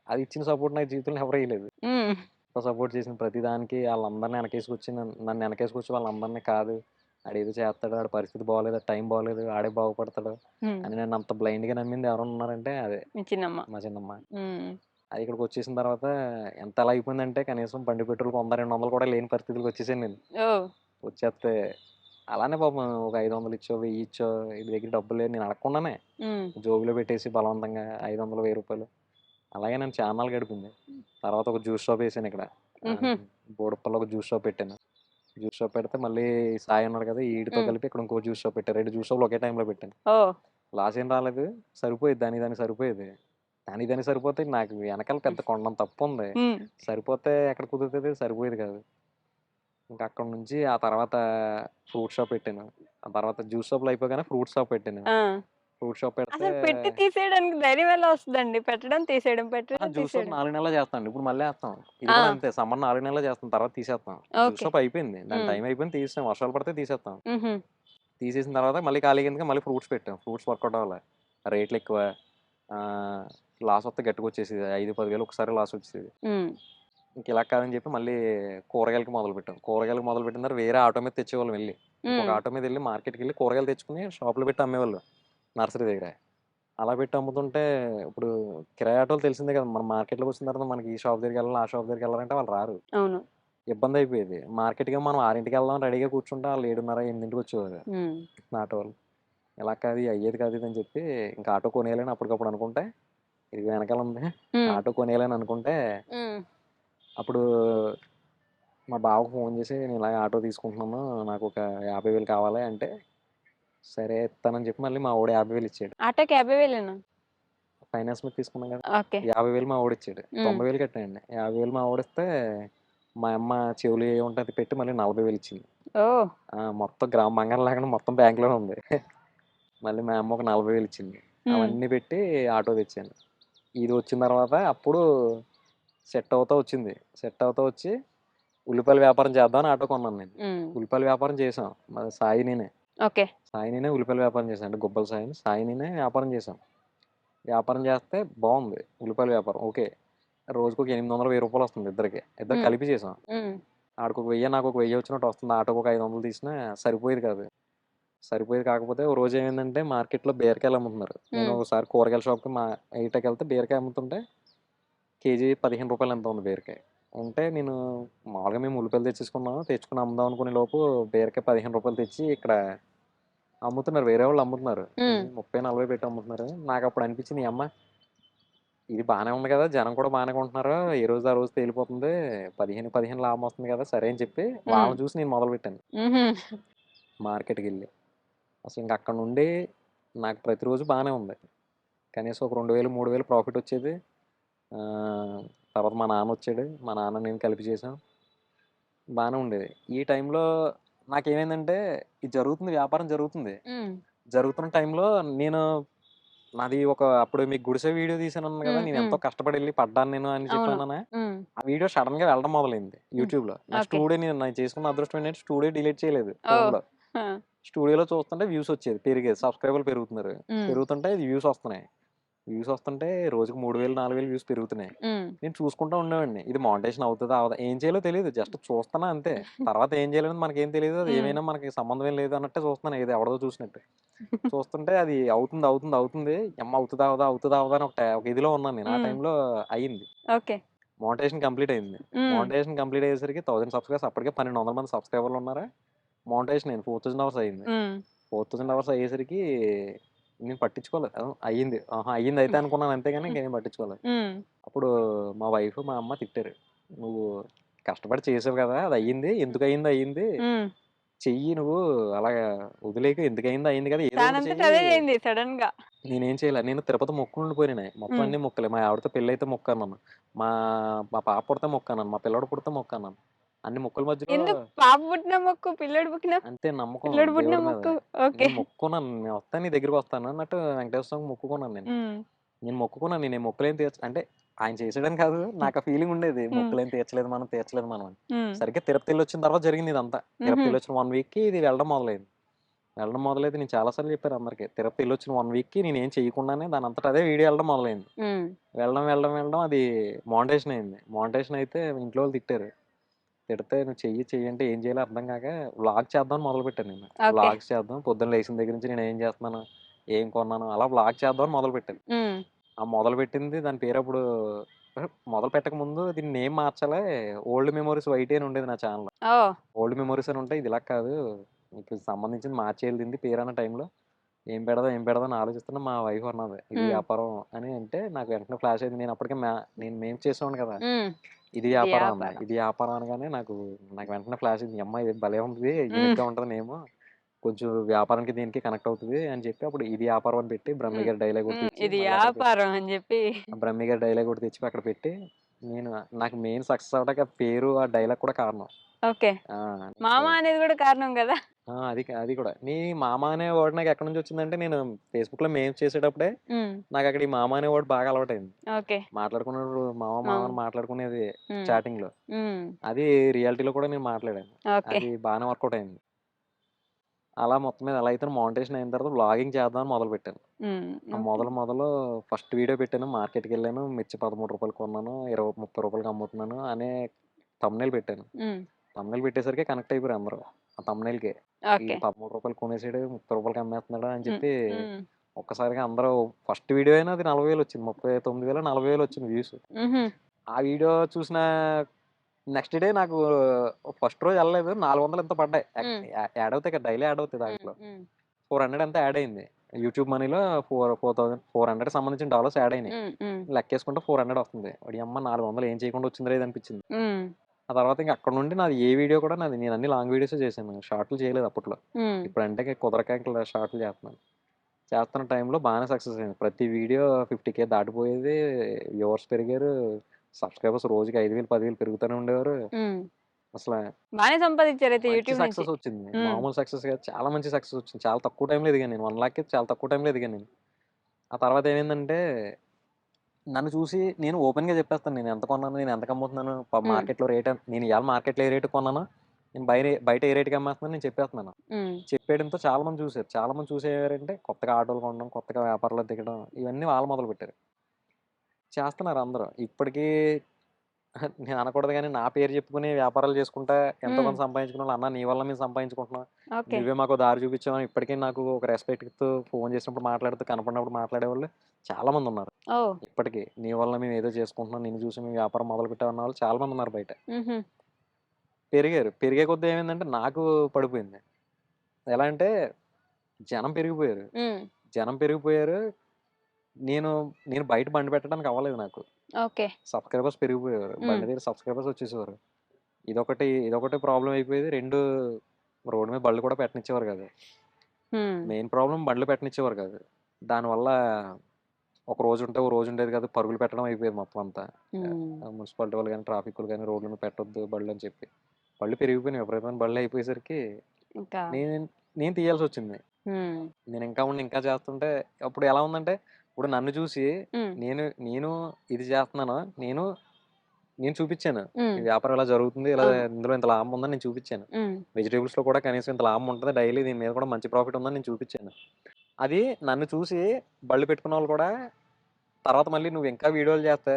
అది ఇచ్చిన సపోర్ట్ నాకు జీవితంలో ఎవరు ఇయలేదు. హ్మ్. సపోర్ట్ చేసిన ప్రతి దానికి ఆళ్ళందరిని వెనకేసుకొచ్చి నన్ను వెనకేసుకొచ్చి వాళ్ళందరిని కాదు ఆడేదో చేస్తాడు, ఆడి పరిస్థితి బాగోలేదు, టైం బాగోలేదు, ఆడే బాగుపడతాడు హ్మ్. అని నన్ను అంత బ్లైండ్‌గా నమ్మింది ఎవరైనా ఉన్నారంటే అదే మీ చిన్నమ్మ. మా చిన్నమ్మ. హ్మ్. అది ఇక్కడికొచ్చేసిన తర్వాత ఎంత ఎలా అయిపోయిందంటే కనీసం బండి పెట్రోల్‌కి 100, 200 కూడా లేని పరిస్థితికి వచ్చేసాను నేను. ఓహ్! వచ్చేస్తే అలానే పాపం ఒక 500 ఇచ్చో, 1000 ఇచ్చో వీడి దగ్గర డబ్బులు లేవు నేను అడగకుండానే హ్మ్. జోబులో పెట్టేసి బలవంతంగా 500, 1000 అలాగే నేను చాన్నాళ్ళు గడిపింది. తర్వాత ఒక జ్యూస్ షాప్ ఏసాను ఇక్కడ. హుహు. బోడుప్పల్లో ఒక జ్యూస్ షాప్ పెట్టాను. జ్యూస్ షాప్ పెడితే మళ్ళీ సాయి ఉన్నాడు కదా, ఈడితో కలిపి ఇక్కడ ఇంకో జ్యూస్ షాప్ పెట్టారు. 2 జ్యూస్ షాప్లు ఒకే టైంలో పెట్టాను. ఓ లాస్ ఏం రాలేదు, సరిపోయేది, దానికి సరిపోయేది. దానికి సరిపోతే నాకు వెనకాల పెద్ద కొండంత తప్పు ఉంది. ఉమ్, సరిపోతే ఎక్కడ కుదురుతుంది, సరిపోయేది కాదు. ఇంకా అక్కడ నుంచి ఆ తర్వాత ఫ్రూట్ షాప్ పెట్టాను. ఆ తర్వాత జ్యూస్ షాప్లు అయిపోగానే ఫ్రూట్ షాప్ పెట్టాను. ఆ. ఫ్రూట్ షాప్ పెడితే అసలు పెట్టి తీసేయడానికి ధైర్యం ఎలా వస్తుందండి? పెట్టడం తీసేయడం పెట్టడం జ్యూస్ షాప్ తీసేయడం. 4 నెలలు చేస్తాను. ఇప్పుడు మళ్ళీ వేస్తాం. ఇది ఆ కూడా అంతే, సమ్మర్ 4 నెలలు చేస్తాం, తర్వాత తీసేస్తాం. Juice okay. షాప్ అయిపోయింది, దాని ఉమ్, టైం అయిపోయింది, తీసేస్తాం. వర్షాలు పడితే తీసేస్తాం. ఉహు, తీసేసిన తర్వాత మళ్ళీ ఖాళీ కిందకి మళ్ళీ ఫ్రూట్స్ పెట్టాం. ఫ్రూట్స్ వర్కౌట్ అవ్వాలి, రేట్లు ఎక్కువ. లాస్ వస్తే గట్టిగా వచ్చేసేది, 5-10 వేలు ఒకసారి లాస్ వచ్చేది. ఉమ్, ఇంక ఇలా కాదని చెప్పి మళ్ళీ కూరగాయలకి మొదలు పెట్టాం. కూరగాయలకు మొదలు పెట్టిన తర్వాత వేరే ఆటో మీద తెచ్చేవాళ్ళం వెళ్ళి. ఒక ఉమ్, ఆటో మీద వెళ్ళి మార్కెట్కి వెళ్ళి కూరగాయలు తెచ్చుకుని షాపులో పెట్టి అమ్మేవాళ్ళు, నర్సరీ దగ్గర. అలా పెట్టి అమ్ముతుంటే ఇప్పుడు కిరాయి ఆటోలు తెలిసిందే కదా, మనం మార్కెట్లోకి వచ్చిన తర్వాత మనకి ఈ షాప్ దగ్గరికి వెళ్ళాలి, ఆ షాప్ దగ్గరికి వెళ్ళాలంటే వాళ్ళు రారు. అవును. ఇబ్బంది అయిపోయేది. మార్కెట్కి మనం 6ంటికి వెళ్దాం రెడీగా కూర్చుంటే వాళ్ళు 7:30, 8ంటికి వచ్చేవారు ఉమ్, ఆటో వాళ్ళు. ఇలా కాదు, అయ్యేది కాదు ఇది అని చెప్పి ఇంకా ఆటో కొనేయాలని అప్పటికప్పుడు అనుకుంటే, ఇది వెనకాల ఉంది, ఉమ్, ఆటో కొనేయాలని అనుకుంటే ఉమ్, అప్పుడు మా బావకు ఫోన్ చేసి, నేను ఇలాగ ఆటో తీసుకుంటున్నాను, నాకు ఒక 50,000 కావాలి అంటే, సరే ఇస్తానని చెప్పి మళ్ళీ మా వాడు 50,000 ఇచ్చాడు. ఆటోకి 50,000 ఫైనాన్స్ మీద తీసుకున్నాం కదా, ఓకే. 50,000 మా వాడు ఇచ్చాడు. ఉమ్, 90,000 కట్టాయండి. 50,000 మా వాడిస్తే మా అమ్మ చెవులు ఏ ఉంటే అది పెట్టి మళ్ళీ 40,000 ఇచ్చింది. ఓ మొత్తం గ్రామ బంగారం లేకుండా మొత్తం బ్యాంకులోనే ఉంది. మళ్ళీ మా అమ్మ ఒక 40,000 ఇచ్చింది. ఉమ్, అవన్నీ పెట్టి ఆటో తెచ్చాను. ఇది వచ్చిన తర్వాత అప్పుడు సెట్ అవుతా వచ్చింది. సెట్ అవుతా వచ్చి ఉల్లిపాయల వ్యాపారం చేద్దామని ఆటో కొన్నాను నేను. ఉమ్, ఉల్లిపాయల వ్యాపారం చేసాం. మరి సాయి నేనే. ఓకే. సాయి నేనే ఉల్లిపాయల వ్యాపారం చేశాను. అంటే గుబ్బల సాయిని. సాయి నేనే వ్యాపారం చేశాం. వ్యాపారం చేస్తే బాగుంది ఉల్లిపాయల వ్యాపారం. ఓకే. రోజుకి ఒక 800, 1000 రూపాయలు వస్తుంది ఇద్దరికి. ఇద్దరు ఉమ్, కలిపి చేసాం. ఉమ్, ఆడికి ఒక 1000, నాకు ఒక 1000 వచ్చినట్టు వస్తుంది. ఆటోకి ఒక 500 తీసినా సరిపోయేది కాదు. సరిపోయేది కాకపోతే ఓ రోజు ఏమైందంటే మార్కెట్లో బీరకాయలు అమ్ముతున్నారు. నేను ఉమ్, ఒకసారి కూరగాయల షాప్కి మా ఏటాకి వెళ్తే బీరకాయ అమ్ముతుంటే కేజీ 15 రూపాయలు ఎంత ఉంది బీరకాయ. ఉంటే నేను మామూలుగా మేము ఉల్లిపాయలు తెచ్చేసుకున్నాం. తెచ్చుకుని అమ్ముదాం అనుకునే లోపు బీరకాయ 15 రూపాయలు తెచ్చి ఇక్కడ అమ్ముతున్నారు. వేరే వాళ్ళు అమ్ముతున్నారు. ఉమ్, ఎన్ని 30, 40 పెట్టి అమ్ముతున్నారు. నాకు అప్పుడు అనిపించింది, అమ్మ ఇది బాగానే ఉంది కదా, జనం కూడా బాగానే కొంటున్నారు, ఏ రోజు ఆ రోజు తేలిపోతుంది, 15 లాభం వస్తుంది కదా, సరే అని చెప్పి ఉమ్, వాళ్ళని చూసి నేను మొదలు పెట్టాను ఉహు, మార్కెట్కి వెళ్ళి. అసలు ఇంక అక్కడ నుండి నాకు ప్రతిరోజు బాగానే ఉంది. కనీసం ఒక 2,000, 3,000 ప్రాఫిట్ వచ్చేది. ఆ, తర్వాత మా నాన్న వచ్చాడు. మా నాన్న నేను కలిపి చేసాం. బాగానే ఉండేది. ఈ టైంలో నాకేమైందంటే, ఇది జరుగుతుంది, వ్యాపారం జరుగుతుంది. ఉమ్, జరుగుతున్న టైంలో నేను నాది ఒక అప్పుడు మీకు గుడిసె వీడియో తీసాను కదా, ఉమ్, నేను ఉమ్, ఎంతో కష్టపడి వెళ్ళి పడ్డాను నేను అని అవును. చెప్పాను. ఉమ్, ఆ వీడియో సడన్ గా వెళ్ళడం మొదలైంది ఉమ్, యూట్యూబ్లో. Next okay. నేను చేసుకున్న అదృష్టం ఏంటంటే స్టూడియో డిలీట్ చేయలేదు ఓ ఫోన్లో. ఆ, స్టూడియోలో చూస్తుంటే వ్యూస్ వచ్చేది, పెరిగేది, సబ్స్క్రైబర్లు పెరుగుతున్నారు. ఉమ్, పెరుగుతుంటే వ్యూస్ వస్తున్నాయి. వ్యూస్ వస్తుంటే రోజుకి 3,000, 4,000 వ్యూస్ పెరుగుతున్నాయి. ఉమ్, నేను చూసుకుంటూ ఉండేవాడిని, ఇది మానిటేషన్ అవుతుందా అవదా, ఏం చేయాలో తెలియదు, జస్ట్ చూస్తున్నా అంతే. తర్వాత ఏం చేయాలని మనకేం తెలియదు, అది ఉమ్, ఏమైనా మనకి సంబంధం ఏం లేదు అన్నట్టే చూస్తున్నాను, ఏది ఎవడదో చూసినట్టు చూస్తుంటే అది అవుతుంది, అవుతుంది, అవుతుంది. అమ్మ అవుతుందా అవదా, అవుతుందా అవదా అని ఒక ఇదిలో ఉన్నాను నేను. ఆ ఉమ్, టైంలో అయ్యింది, ఓకే. మోనిటైజేషన్ కంప్లీట్ అయింది. ఉమ్, మోనిటైజేషన్ కంప్లీట్ అయ్యేసరికి 1000 సబ్స్క్రైబర్స్, అప్పటికే 1,200 మంది సబ్స్క్రైబర్లు ఉన్నారా. మోనిటైజేషన్ అయింది, 4,000 అవర్స్ అయింది. ఉమ్, 4,000 అవర్స్ అయ్యేసరికి నేను పట్టించుకోలేదు. అయ్యింది, అయ్యింది అయితే అనుకున్నాను, అంతేగాని ఇంకేం పట్టించుకోలేదు. ఉమ్, అప్పుడు మా వైఫ్, మా అమ్మ తిట్టారు, నువ్వు కష్టపడి చేసావు కదా, అది అయ్యింది, ఎందుకు అయ్యింది అయ్యింది, ఉమ్. చెయ్యి నువ్వు అలాగా వదిలేక, ఎందుకు అయింది అయింది కదా, ఏదో ఒకటి దానంతట చెయ్యి. అదే అయింది సడన్ గా. నేనేం చేయలే, నేను తిరుపతి మొక్కులు ఉండిపోయినాయి మొత్తం, ఉమ్, అన్ని మొక్కలే. మా ఆవిడతో పెళ్ళి అయితే మొక్కన్నాను, మా మా పాప పుడితే మొక్కన్నాను, మా పిల్లడు పుడితే మొక్కన్నాను. అన్ని మొక్కల మధ్యలో ఎందుకు పాప పుట్టిన మొక్కు పిల్లడు పుట్టిన అంతే నమ్మకం పిల్లడు పుట్టిన దేవుడి మీద. మొక్కు? ఓకే. నేను మొక్కుకున్నాను, నేను వస్తాను నీ దగ్గరికి వస్తాను అన్నట్టు వెంకటేశ్వర స్వామికి మొక్కుకున్నాను నేను. ఉమ్, నేను మొక్కుకున్నాను, నేను మొక్కులేం తీర్చ అంటే ఆయన చేసాడని కాదు, నాకు ఆ ఫీలింగ్ ఉండేది, ఉమ్, మొక్కులేం తీర్చలేదు మనం, తీర్చలేదు మనం అని. ఉమ్, సరిగ్గా తిరుపతి వెళ్ళి వచ్చిన తర్వాత జరిగింది ఇదంతా. తిరుపతి ఉహు, వెళ్ళి వచ్చిన 1 వీక్కి ఇది వెళ్ళడం మొదలైంది. వెళ్ళడం మొదలైతే నేను చాలాసార్లు చెప్పాను అందరికీ, తిరుపతి వెళ్ళి వచ్చిన 1 వీక్కి నేను ఏం చేయకుండానే దాని అంతటా అదే వీడియో వెళ్ళడం మొదలైంది. ఉమ్, వెళ్ళడం వెళ్ళడం వెళ్ళడం అది మోనిటైజేషన్ అయింది. మోనిటైజేషన్ అయితే ఇంట్లో వాళ్ళు తిట్టారు. తిడితే నువ్వు చెయ్యి చెయ్యి అంటే ఏం చేయాలో అర్థం కాక వ్లాగ్ చేద్దాం మొదలుపెట్టాను నేను. ఓకే. వ్లాగ్స్ చేద్దాం, పొద్దున్న లేచిన దగ్గర నుంచి నేను ఏం చేస్తున్నాను, ఏం కొన్నాను, అలా వ్లాగ్ చేద్దాం మొదలుపెట్టాను. ఉమ్, ఆ మొదలుపెట్టింది దాని పేరు అప్పుడు మొదలు పెట్టక ముందు దీన్ని నేమ్ మార్చాలి, ఓల్డ్ మెమోరీస్ వైటీ అని ఉండేది నా ఛానల్. ఓ ఓల్డ్ మెమోరీస్ అని ఉంటే, ఇది ఇలా కాదు, నీకు సంబంధించింది మార్చేయాలి దీన్ని పేరు అన్న టైంలో ఏం పెడదాం అని ఆలోచిస్తున్నా మా వైఫ్ అన్నది, ఇది ఉమ్, వ్యాపారం అని అంటే నాకు వెంటనే ఫ్లాష్ అయింది. నేను అప్పటికే నేను మేము చేసేవాడిని కదా, ఉమ్, ఇది వ్యాపారం అన్న. వ్యాపారం. ఇది వ్యాపారం అనగానే నాకు వెంటనే ఫ్లాష్ అయింది. అమ్మ ఇది భలే ఉంది. హ్మ్. యూనిక్‌గా ఉంటది నేమ్. కొంచెం వ్యాపారానికి దీనికి కనెక్ట్ అవుతది అని చెప్పి అప్పుడు ఇది వ్యాపారం అని పెట్టి బ్రహ్మి హ్మ్. గారి డైలాగ్ ఒకటి హ్మ్. తెచ్చి ఇది మళ్ళీ అక్కడ పెట్టి వ్యాపారం అని జెప్పి బ్రహ్మి గారి డైలాగ్ ఒకటి తెచ్చి అక్కడ పెట్టి నేను నాకు మెయిన్ సక్సెస్ అవ్వడానికి ఆ పేరు, ఆ డైలాగ్ కూడా కారణం. ఓకే. ఆ! మామ సో అనేది గూడా కారణం గదా! అది కూడా. మామ అనే వర్డ్ నాకు ఎక్కడి నుంచి వచ్చిందంటే నేను ఫేస్‌బుక్‌లో మేమ్స్ చేసేటప్పుడే హ్మ్. నాకక్కడ ఈ మామ అనే వర్డ్ బాగా అలవాటయింది. ఓకే. మాట్లాడుకున్నప్పుడు మామ, మామ మామ. అని మాట్లాడుకునేది హ్మ్. చాటింగ్‌లో. హ్మ్. అది రియాలిటీలో కూడా నేను మాట్లాడాను. ఓకే. అది బానే వర్కౌట్ అయింది. అలా మొత్తం మీద ఎలా అయితే మానిటైజేషన్ అయిన తర్వాత వ్లాగింగ్ చేద్దామని మొదలుపెట్టాను. హ్మ్. ఆ ఓకే. మొదలు ఫస్ట్ వీడియో పెట్టాను. మార్కెట్‌కెళ్ళాను. మిర్చి రూ. 13 కొన్నాను. 20, 30కి అమ్ముతున్నాను అనే థంబ్‌నెయిల్ పెట్టాను. హ్మ్. థంబ్‌నెయిల్ పెట్టేసరికి కనెక్ట్ అయిపోయారు అందరూ. ఆ థంబ్‌నెయిల్‌కే. ఓకే. ఈడు రూ. 13 కొనేసాడు. రూ. 30కి అమ్మేస్తున్నాడు అని హ్మ్. చెప్పి హ్మ్. ఒక్కసారిగా అందరూ ఫస్ట్ వీడియో అయినా అది 40,000 వచ్చింది. 39,000, 40,000 వచ్చింది వ్యూస్. హుహు. ఆ వీడియో చూసిన నెక్స్ట్ డే నాకు ఫస్ట్ రోజు ఎళ్ళలేదు. 400 ఎంతో పడ్డాయి. హ్మ్. యాడ్ అవుతాయి కదా! డైలీ యాడ్ అవుతాయి హ్మ్. దాంట్లో. హ్మ్. 400 ఎంతో యాడ్ అయింది. యూట్యూబ్ మనీలో 4,400 సంబంధించిన డాలర్స్ యాడ్ అయినాయి. హ్మ్. హ్మ్. లెక్కేసుకుంటే 400 వస్తుంది. ఓడియమ్మ 400 ఏం చేయకుండా వచ్చిందిరా ఇది అనిపించింది. హ్మ్. ఆ తర్వాత ఇంక అక్కడి నుండి నాది ఏ వీడియో కూడా నేను అన్ని లాంగ్ వీడియోసే చేశాను. షార్ట్‌లు చేయలేదు అప్పట్లో. హ్మ్. ఇప్పుడంటే కుదరక ఇట్లా షార్ట్‌లు చేస్తున్నాను. చేస్తున్న టైంలో బాగానే సక్సెస్ అయింది. ప్రతి వీడియో 50,000 దాటిపోయేది. వ్యూవర్స్ పెరిగారు. సబ్‌స్క్రైబర్స్ రోజుకి 5,000, 10,000 పెరుగుతూనే ఉండేవారు. హ్మ్. అసల బానే సంపాదించారైతే మంచి యూట్యూబ్ నుంచి. సక్సెస్ వచ్చింది. హ్మ్. మామూలు సక్సెస్ కాదు. చాలా మంచి సక్సెస్ వచ్చింది. చాలా తక్కువ టైంలో ఎదిగాను నేను. 1,00,000కి చాలా తక్కువ టైంలో ఎదిగాను నేను. ఆ తర్వాత ఏమైందంటే నన్ను చూసి నేను ఓపెన్‌గా చెప్పేస్తాను. నేను ఎంత కొన్నాను, నేను ఎంతకి అమ్ముతున్నాను, హ్మ్. మార్కెట్‌లో రేట్ నేను ఇవాళ మార్కెట్‌లో ఏ రేట్‌కి కొన్నానో, నేను బయట ఏ రేట్‌కి అమ్మేస్తున్నానో నేను చెప్పేస్తున్నాను. హ్మ్. చెప్పేయడంతో చాలామంది చూసారు. చాలామంది చూసి ఏమయ్యారంటే కొత్తగా ఆటోలు కొనడం, కొత్తగా వ్యాపారంలో దిగడం ఇవన్నీ వాళ్ళు మొదలుపెట్టారు. చేస్తున్నారు అందరూ. ఇప్పటికీ నేను అనకూడదు గానీ నా పేరు చెప్పుకొని వ్యాపారాలు చేసుకుంటా ఎంతో హ్మ్. కొంత సంపాదించుకున్నోళ్ళు, "అన్న నీ వల్ల మేము సంపాదించుకుంటున్నాం. ఓకే. నువ్వే మాకో దారి చూపించావు" ఇప్పటికీ నాకు ఒక రెస్పెక్ట్‌తో ఫోన్ చేసినప్పుడు మాట్లాడుతూ, కనపడినప్పుడు మాట్లాడేవాళ్ళు చాలామందున్నారు. ఓహ్! ఇప్పటికి. నీ వల్ల మేము ఏదో చేసుకుంటున్నాం. నిన్ను చూసి మేము వ్యాపారం మొదలుపెట్టాం అన్నవాళ్ళు చాలా మందున్నారు బయట. హుహు. పెరిగారు. పెరిగే కొద్దీ ఏమైందంటే నాకు పడిపోయింది. ఎలా అంటే జనం పెరిగిపోయారు. హ్మ్. జనం పెరిగిపోయారు. నేను నేను బయట బండి పెట్టడానికి అవ్వలేదు నాకు. ఓకే. సబ్‌స్క్రైబర్స్ పెరిగిపోయారు. హ్మ్. బండి దగ్గర సబ్‌స్క్రైబర్స్ వచ్చేసేవారు. ఇదొకటి ప్రాబ్లమ్ అయిపోయేది. 2 రోడ్డు మీద బళ్ళు కూడా పెట్టనిచ్చేవారు కాదు. హ్మ్. మెయిన్ ప్రాబ్లమ్ బండ్లు పెట్టనిచ్చేవారు కాదు. దానివల్ల ఒక రోజు ఉంటే, ఓ రోజు ఉండేది కాదు. పరుగులు పెట్టడం అయిపోయేది మొత్తం అంతా. హ్మ్. మున్సిపాలిటీ వాళ్ళు గాని, ట్రాఫిక్ వాళ్ళు గాని రోడ్ల మీద పెట్టొద్దు బళ్ళని చెప్పి. బళ్ళు పెరిగిపోయినాయి. విపరీతమైన బళ్ళు అయిపోయేసరికి ఇంకా నేను నేను తీయాల్సొచ్చింది. హ్మ్. నేను ఇంకా ఉండి ఇంకా చేస్తుంటే అప్పుడు ఎలా ఉందంటే, ఇప్పుడు నన్ను చూసి హ్మ్. నేను నేను ఇది చేస్తున్నాను. నేను చూపిచ్చాను. హ్మ్. ఈ వ్యాపారం ఇలా జరుగుతుంది. ఇలా అవును. ఇందులో ఇంత లాభం ఉందని నేను చూపిచ్చాను. హ్మ్. వెజిటబుల్స్‌లో కూడా కనీసం ఇంత లాభం ఉంటది. డైలీ దీని మీద కూడా మంచి ప్రాఫిట్ ఉందని నేను చూపిచ్చాను. అది నన్ను చూసి బళ్ళు పెట్టుకున్నోళ్ళు కూడా తర్వాత మళ్ళీ నువ్వు ఇంకా వీడియోలు చేస్తే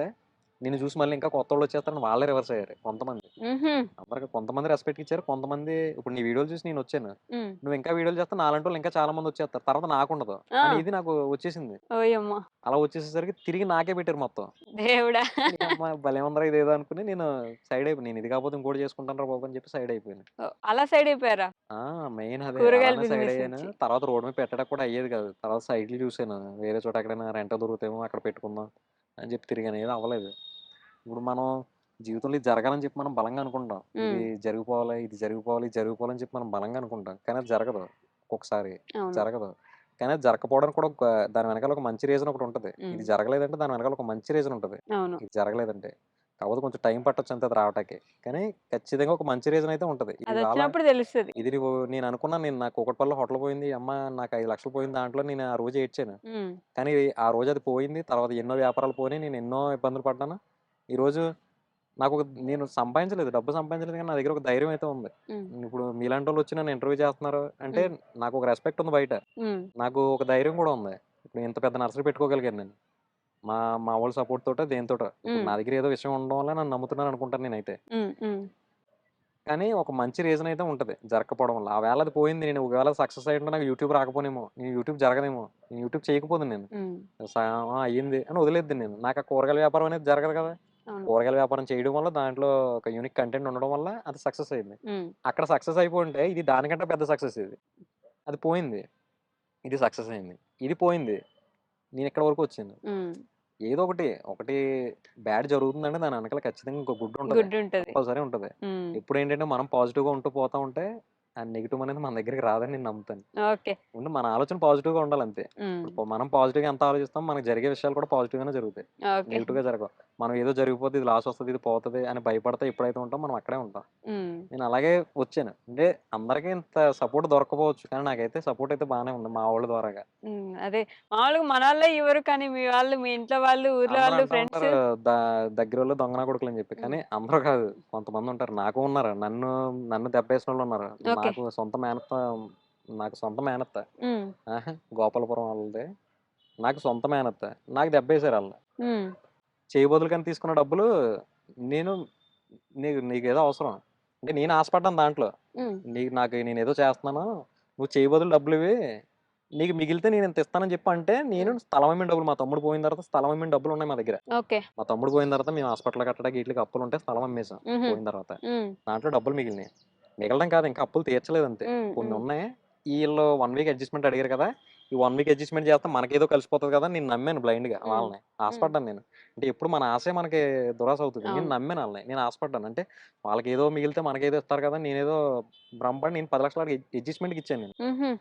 నిన్ను చూసి మళ్ళీ ఇంకా కొత్తోళ్ళు వచ్చేస్తారని వాళ్ళే రివర్స్ అయ్యారు కొంతమంది. హుహు. అందరికి కొంతమంది రెస్పెక్ట్ ఇచ్చారు. కొంతమంది ఇప్పుడు నీ వీడియోలు చూసి నేనొచ్చాను. హ్మ్. నువ్వు ఇంకా వీడియోలు చేస్తే నాలాంటోళ్ళు ఇంకా చాలా మంది వచ్చేస్తారు. తర్వాత నాకుండదు. ఆ! అనేది నాకు వచ్చేసింది. ఓయమ్మ! అలా వచ్చేసేసరికి తిరిగి నాకే పెట్టారు మొత్తం. దేవుడా! నీయమ్మ భలే ఉందిరా ఇదేదో అనుకుని నేను సైడ్ అయిపోయాను. నేను ఇది కాకపోతే ఇంకోటి చేసుకుంటానురా బాబు అని చెప్పి సైడ్ అయిపోయాను. ఓహ్! అలా సైడ్ అయిపోయారా? ఆ! మెయిన్ అదే. కూరగాయల అలానే సైడ్ బిజినెస్ అయ్యాను. నుంచి. తర్వాత రోడ్ మీద పెట్టడానికి కూడా అయ్యేది కాదు. తర్వాత సైట్‌లు చూసాను. వేరే చోట ఎక్కడైనా రెంట్‌కి దొరుకుతాయేమో అక్కడ పెట్టుకుందాం అని చెప్పి తిరిగాను. ఏది అవ్వలేదు. ఇప్పుడు మనం జీవితంలో ఇది జరగాలని చెప్పి మనం బలంగా అనుకుంటాం. హ్మ్. ఇది జరిగిపోవాలి, ఇది జరిగిపోవాలి, ఇది జరిగిపోవాలని చెప్పి మనం బలంగా అనుకుంటాం. కానీ అది జరగదు. ఒక్కొక్కసారి అవును. జరగదు. కానీ అది జరగకపోవడానికి కూడా దాని వెనకాల ఒక మంచి రీజన్ ఒకటి ఉంటది. హ్మ్. ఇది జరగలేదంటే దాని వెనకాల ఒక మంచి రీజన్ ఉంటది. అవును. ఇది జరగలేదంటే. కాకపోతే కొంచెం టైం పట్టొచ్చు అంతే అది రావటానికి. కానీ ఖచ్చితంగా ఒక మంచి రీజన్ అయితే ఉంటది. ఇవాళ అదొచ్చినప్పుడు తెలుస్తది. ఇది నేను అనుకున్నాను నాకు కూకట్పల్లిలో హోటల్ పోయింది. అమ్మ నాకు 5,00,000 పోయింది దాంట్లో నేను ఆ రోజు ఏడ్చాను. హ్మ్. కానీ ఆ రోజు అది పోయింది. తర్వాత ఎన్నో వ్యాపారాలు పోయినాయి. నేను ఎన్నో ఇబ్బందులు పడ్డాను. ఈరోజు నేను సంపాదించలేదు. డబ్బు సంపాదించలేదు కానీ నా దగ్గర ఒక ధైర్యం అయితే ఉంది. హ్మ్. ఇప్పుడు మీలాంటోళ్ళు వచ్చి నన్ను ఇంటర్వ్యూ చేస్తున్నారు అంటే హ్మ్. నాకు ఒక రెస్పెక్ట్ ఉంది బయట. హ్మ్. నాకు ఒక ధైర్యం కూడా ఉంది. ఇప్పుడు ఇంత పెద్ద నర్సరీ పెట్టుకోగలిగాను నేను. మా మా వోళ్ళ సపోర్ట్ తోటో దేనితోటో. ఇప్పుడు హ్మ్. నా దగ్గర ఏదో విషయం ఉండడం వల్ల నన్ను నమ్ముతున్నారు అనుకుంటాను నేనైతే. హ్మ్. హ్మ్. కానీ ఒక మంచి రీజన్ అయితే ఉంటది జరగకపోవడం వల్ల. ఆ వేళ అది పోయింది. నేను ఒకవేళ సక్సెస్ అయ్యుంటే నాకు యూట్యూబ్ రాకపోనేమో. నేను యూట్యూబ్ జరగదేమో. నేను యూట్యూబ్ చేయకపోదును నేను. హ్మ్. స అయ్యింది అని వదిలేద్దును నేను. నాకు ఆ కూరగాయల వ్యాపారం అనేది జరగదు కదా! అవును. కూరగాయల వ్యాపారం చేయడం వల్ల దాంట్లో ఒక యూనిక్ కంటెంట్ ఉండడం వల్ల అది సక్సెస్ అయింది. హ్మ్. అక్కడ సక్సెస్ అయిపోయుంటే ఇది దానికంటే పెద్ద సక్సెస్ ఇది. అది పోయింది. ఇది సక్సెస్ అయింది. ఇది పోయింది. నేనిక్కడి వరకు వచ్చాను. హ్మ్. ఏదో ఒకటి బ్యాడ్ జరుగుతుందంటే దాని వెనకాల ఖచ్చితంగా ఇంకో గుడ్ ఉంటది. గుడ్ ఉంటది. కంపల్సరీ ఉంటది. హ్మ్. ఎప్పుడేంటంటే మనం పాజిటివ్‌గా ఉంటూ పోతా ఉంటే ఆ నెగెటివ్ అనేది మన దగ్గరికి రాదని నేను నమ్ముతాను. ఓకే. ముందు మన ఆలోచన పాజిటివ్‌గా ఉండాలంతే. హ్మ్. ఇప్పుడు మనం పాజిటివ్‌గా ఎంత ఆలోచిస్తామో మనకు జరిగే విషయాలు కూడా పాజిటివ్‌గానే జరుగుతాయి. ఓకే. నెగెటివ్‌గా జరగవు. మనం ఏదో జరిగిపోద్ది, ఇది లాస్ వస్తది, ఇది పోతది అని భయపడితే ఎప్పుడైతే ఉంటామో మనం అక్కడే ఉంటాం. హ్మ్. నేను అలాగే వచ్చాను. అంటే అందరికీ ఇంత సపోర్ట్ దొరక్కపోవచ్చు. కానీ నాకైతే సపోర్ట్ అయితే బానే ఉంది మా వోళ్ళ ద్వారాగా. అదే మామూలుగా మనోళ్ళే ఇవ్వరు కానీ మీ వాళ్ళు, మీ ఇంట్లో వాళ్ళు, ఊర్లో అందరూ వాళ్ళు, అంటా ఫ్రెండ్స్. ఉంటారు ద దగ్గరోళ్ళు దొంగ నా కొడుకులని చెప్పి. హ్మ్. కానీ అందరూ కాదు. కొంతమందుంటారు. నాకు ఉన్నారు. నన్ను దెబ్బేసినోళ్ళున్నారు. ఓకే. నాకు సొంత మేనత్త. హ్మ్. ఆహా! గోపాలపురం వాళ్ళది. నాకు సొంత మేనత్త. నాకు దెబ్బేసారాళ్ళు. హ్మ్. చేయి బదులుకని తీసుకున్న డబ్బులు నేను నీకేదో అవసరం. అంటే నేను ఆశపడ్డాను దాంట్లో. హ్మ్. నేనేదో చేస్తున్నాను. నువ్వు చేయి బదులు డబ్బులివ్వి. నీకు మిగిలితే నేనింత ఇస్తానని చెప్పి అంటే, నేను హ్మ్. స్థలం అమ్మిన డబ్బులు మా తమ్ముడు పోయిన తర్వాత స్థలం అమ్మిన డబ్బులున్నాయి మా దగ్గర. ఓకే. మా తమ్ముడు పోయిన తర్వాత మేము హాస్పిటల్ కట్టడానికి ఈట్లికి అప్పులుంటే స్థలం అమ్మేసాం హుహు. పోయిన తర్వాత. హ్మ్. దాంట్లో డబ్బులు మిగిలినియి. మిగలడం కాదు ఇంకా అప్పులు తీర్చలేదంతే. హ్మ్. హ్మ్. కొన్నున్నాయి. ఈళ్ళు 1 వీక్ అడ్జస్ట్‌మెంట్ అడిగారు కదా! ఈ 1 వీక్ అడ్జస్ట్‌మెంట్ చేస్తే మనకేదో కలిసిపోతది కదా! నేను నమ్మాను బ్లైండ్‌గా హ్మ్. వాళ్ళని. హ్మ్. ఆశపడ్డాను నేను. అంటే ఎప్పుడు మన ఆశే మనకి దురాశ అవుతది. నేను అవును. నమ్మాను ఆళ్ళని. నేను ఆశపడ్డాను. అంటే వాళ్ళకేదో మిగిలితే మనకేదో ఇస్తారు కదా! నేనేదో భ్రమపడి నేను 10,00,000 అడ్జస్ట్‌మెంట్‌కి ఇచ్చాను నేను. హుహు.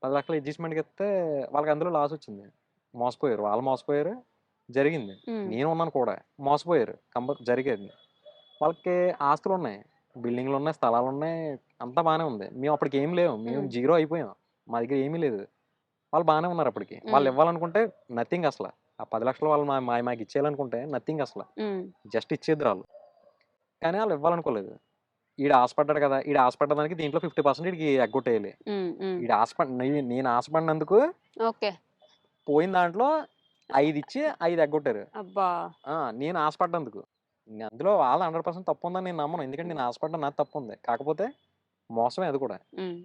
10,00,000 అడ్జస్ట్‌మెంట్‌కి ఇస్తే వాళ్ళకి అందులో లాస్ వచ్చింది. మోసపోయారు. వాళ్ళు మోసపోయారు. జరిగింది. హ్మ్. నేను ఉన్నాను కూడా. మోసపోయారు. జరిగేది. వాళ్ళకి ఆస్తులున్నాయి. బిల్డింగులున్నాయి, స్థలాలున్నాయి. అంతా బానే ఉంది. మేము అప్పటికి ఏమి లేవు. మేము హ్మ్. జీరో అయిపోయాం. మా దగ్గర ఏమీ లేదు. వాళ్ళు బానే ఉన్నారు అప్పటికి. వాళ్ళు హ్మ్. ఇవ్వాలనుకుంటే నథింగ్ అసల. ఆ 10,00,000 వాళ్ళు మాకు ఇచ్చేయాలనుకుంటే నథింగ్ అసల. హ్మ్. జస్ట్ ఇచ్చేద్దురాళ్ళు. కానీ ఆళ్ళు ఇవ్వాలనుకోలేదు. ఈడు ఆశపడ్డాడు కదా! ఈడు ఆశపడ్డ దానికి దీంట్లో 50% ఈడికి ఎగ్గొట్టేయాలి. హ్మ్. హ్మ్. ఈడు నేను ఆశపడినందుకు ఓకే. పోయిన దాంట్లో 5 ఇచ్చి 5 ఎగ్గొట్టారు. అబ్బా! నేను ఆశపడ్డందుకు. అందులో వాళ్ళది 100% తప్పుందని నేను నమ్మను. ఎందుకంటే హ్మ్. నేను ఆశపడ్డం నాది తప్పుంది. కాకపోతే మోసమే అది కూడా. హ్మ్.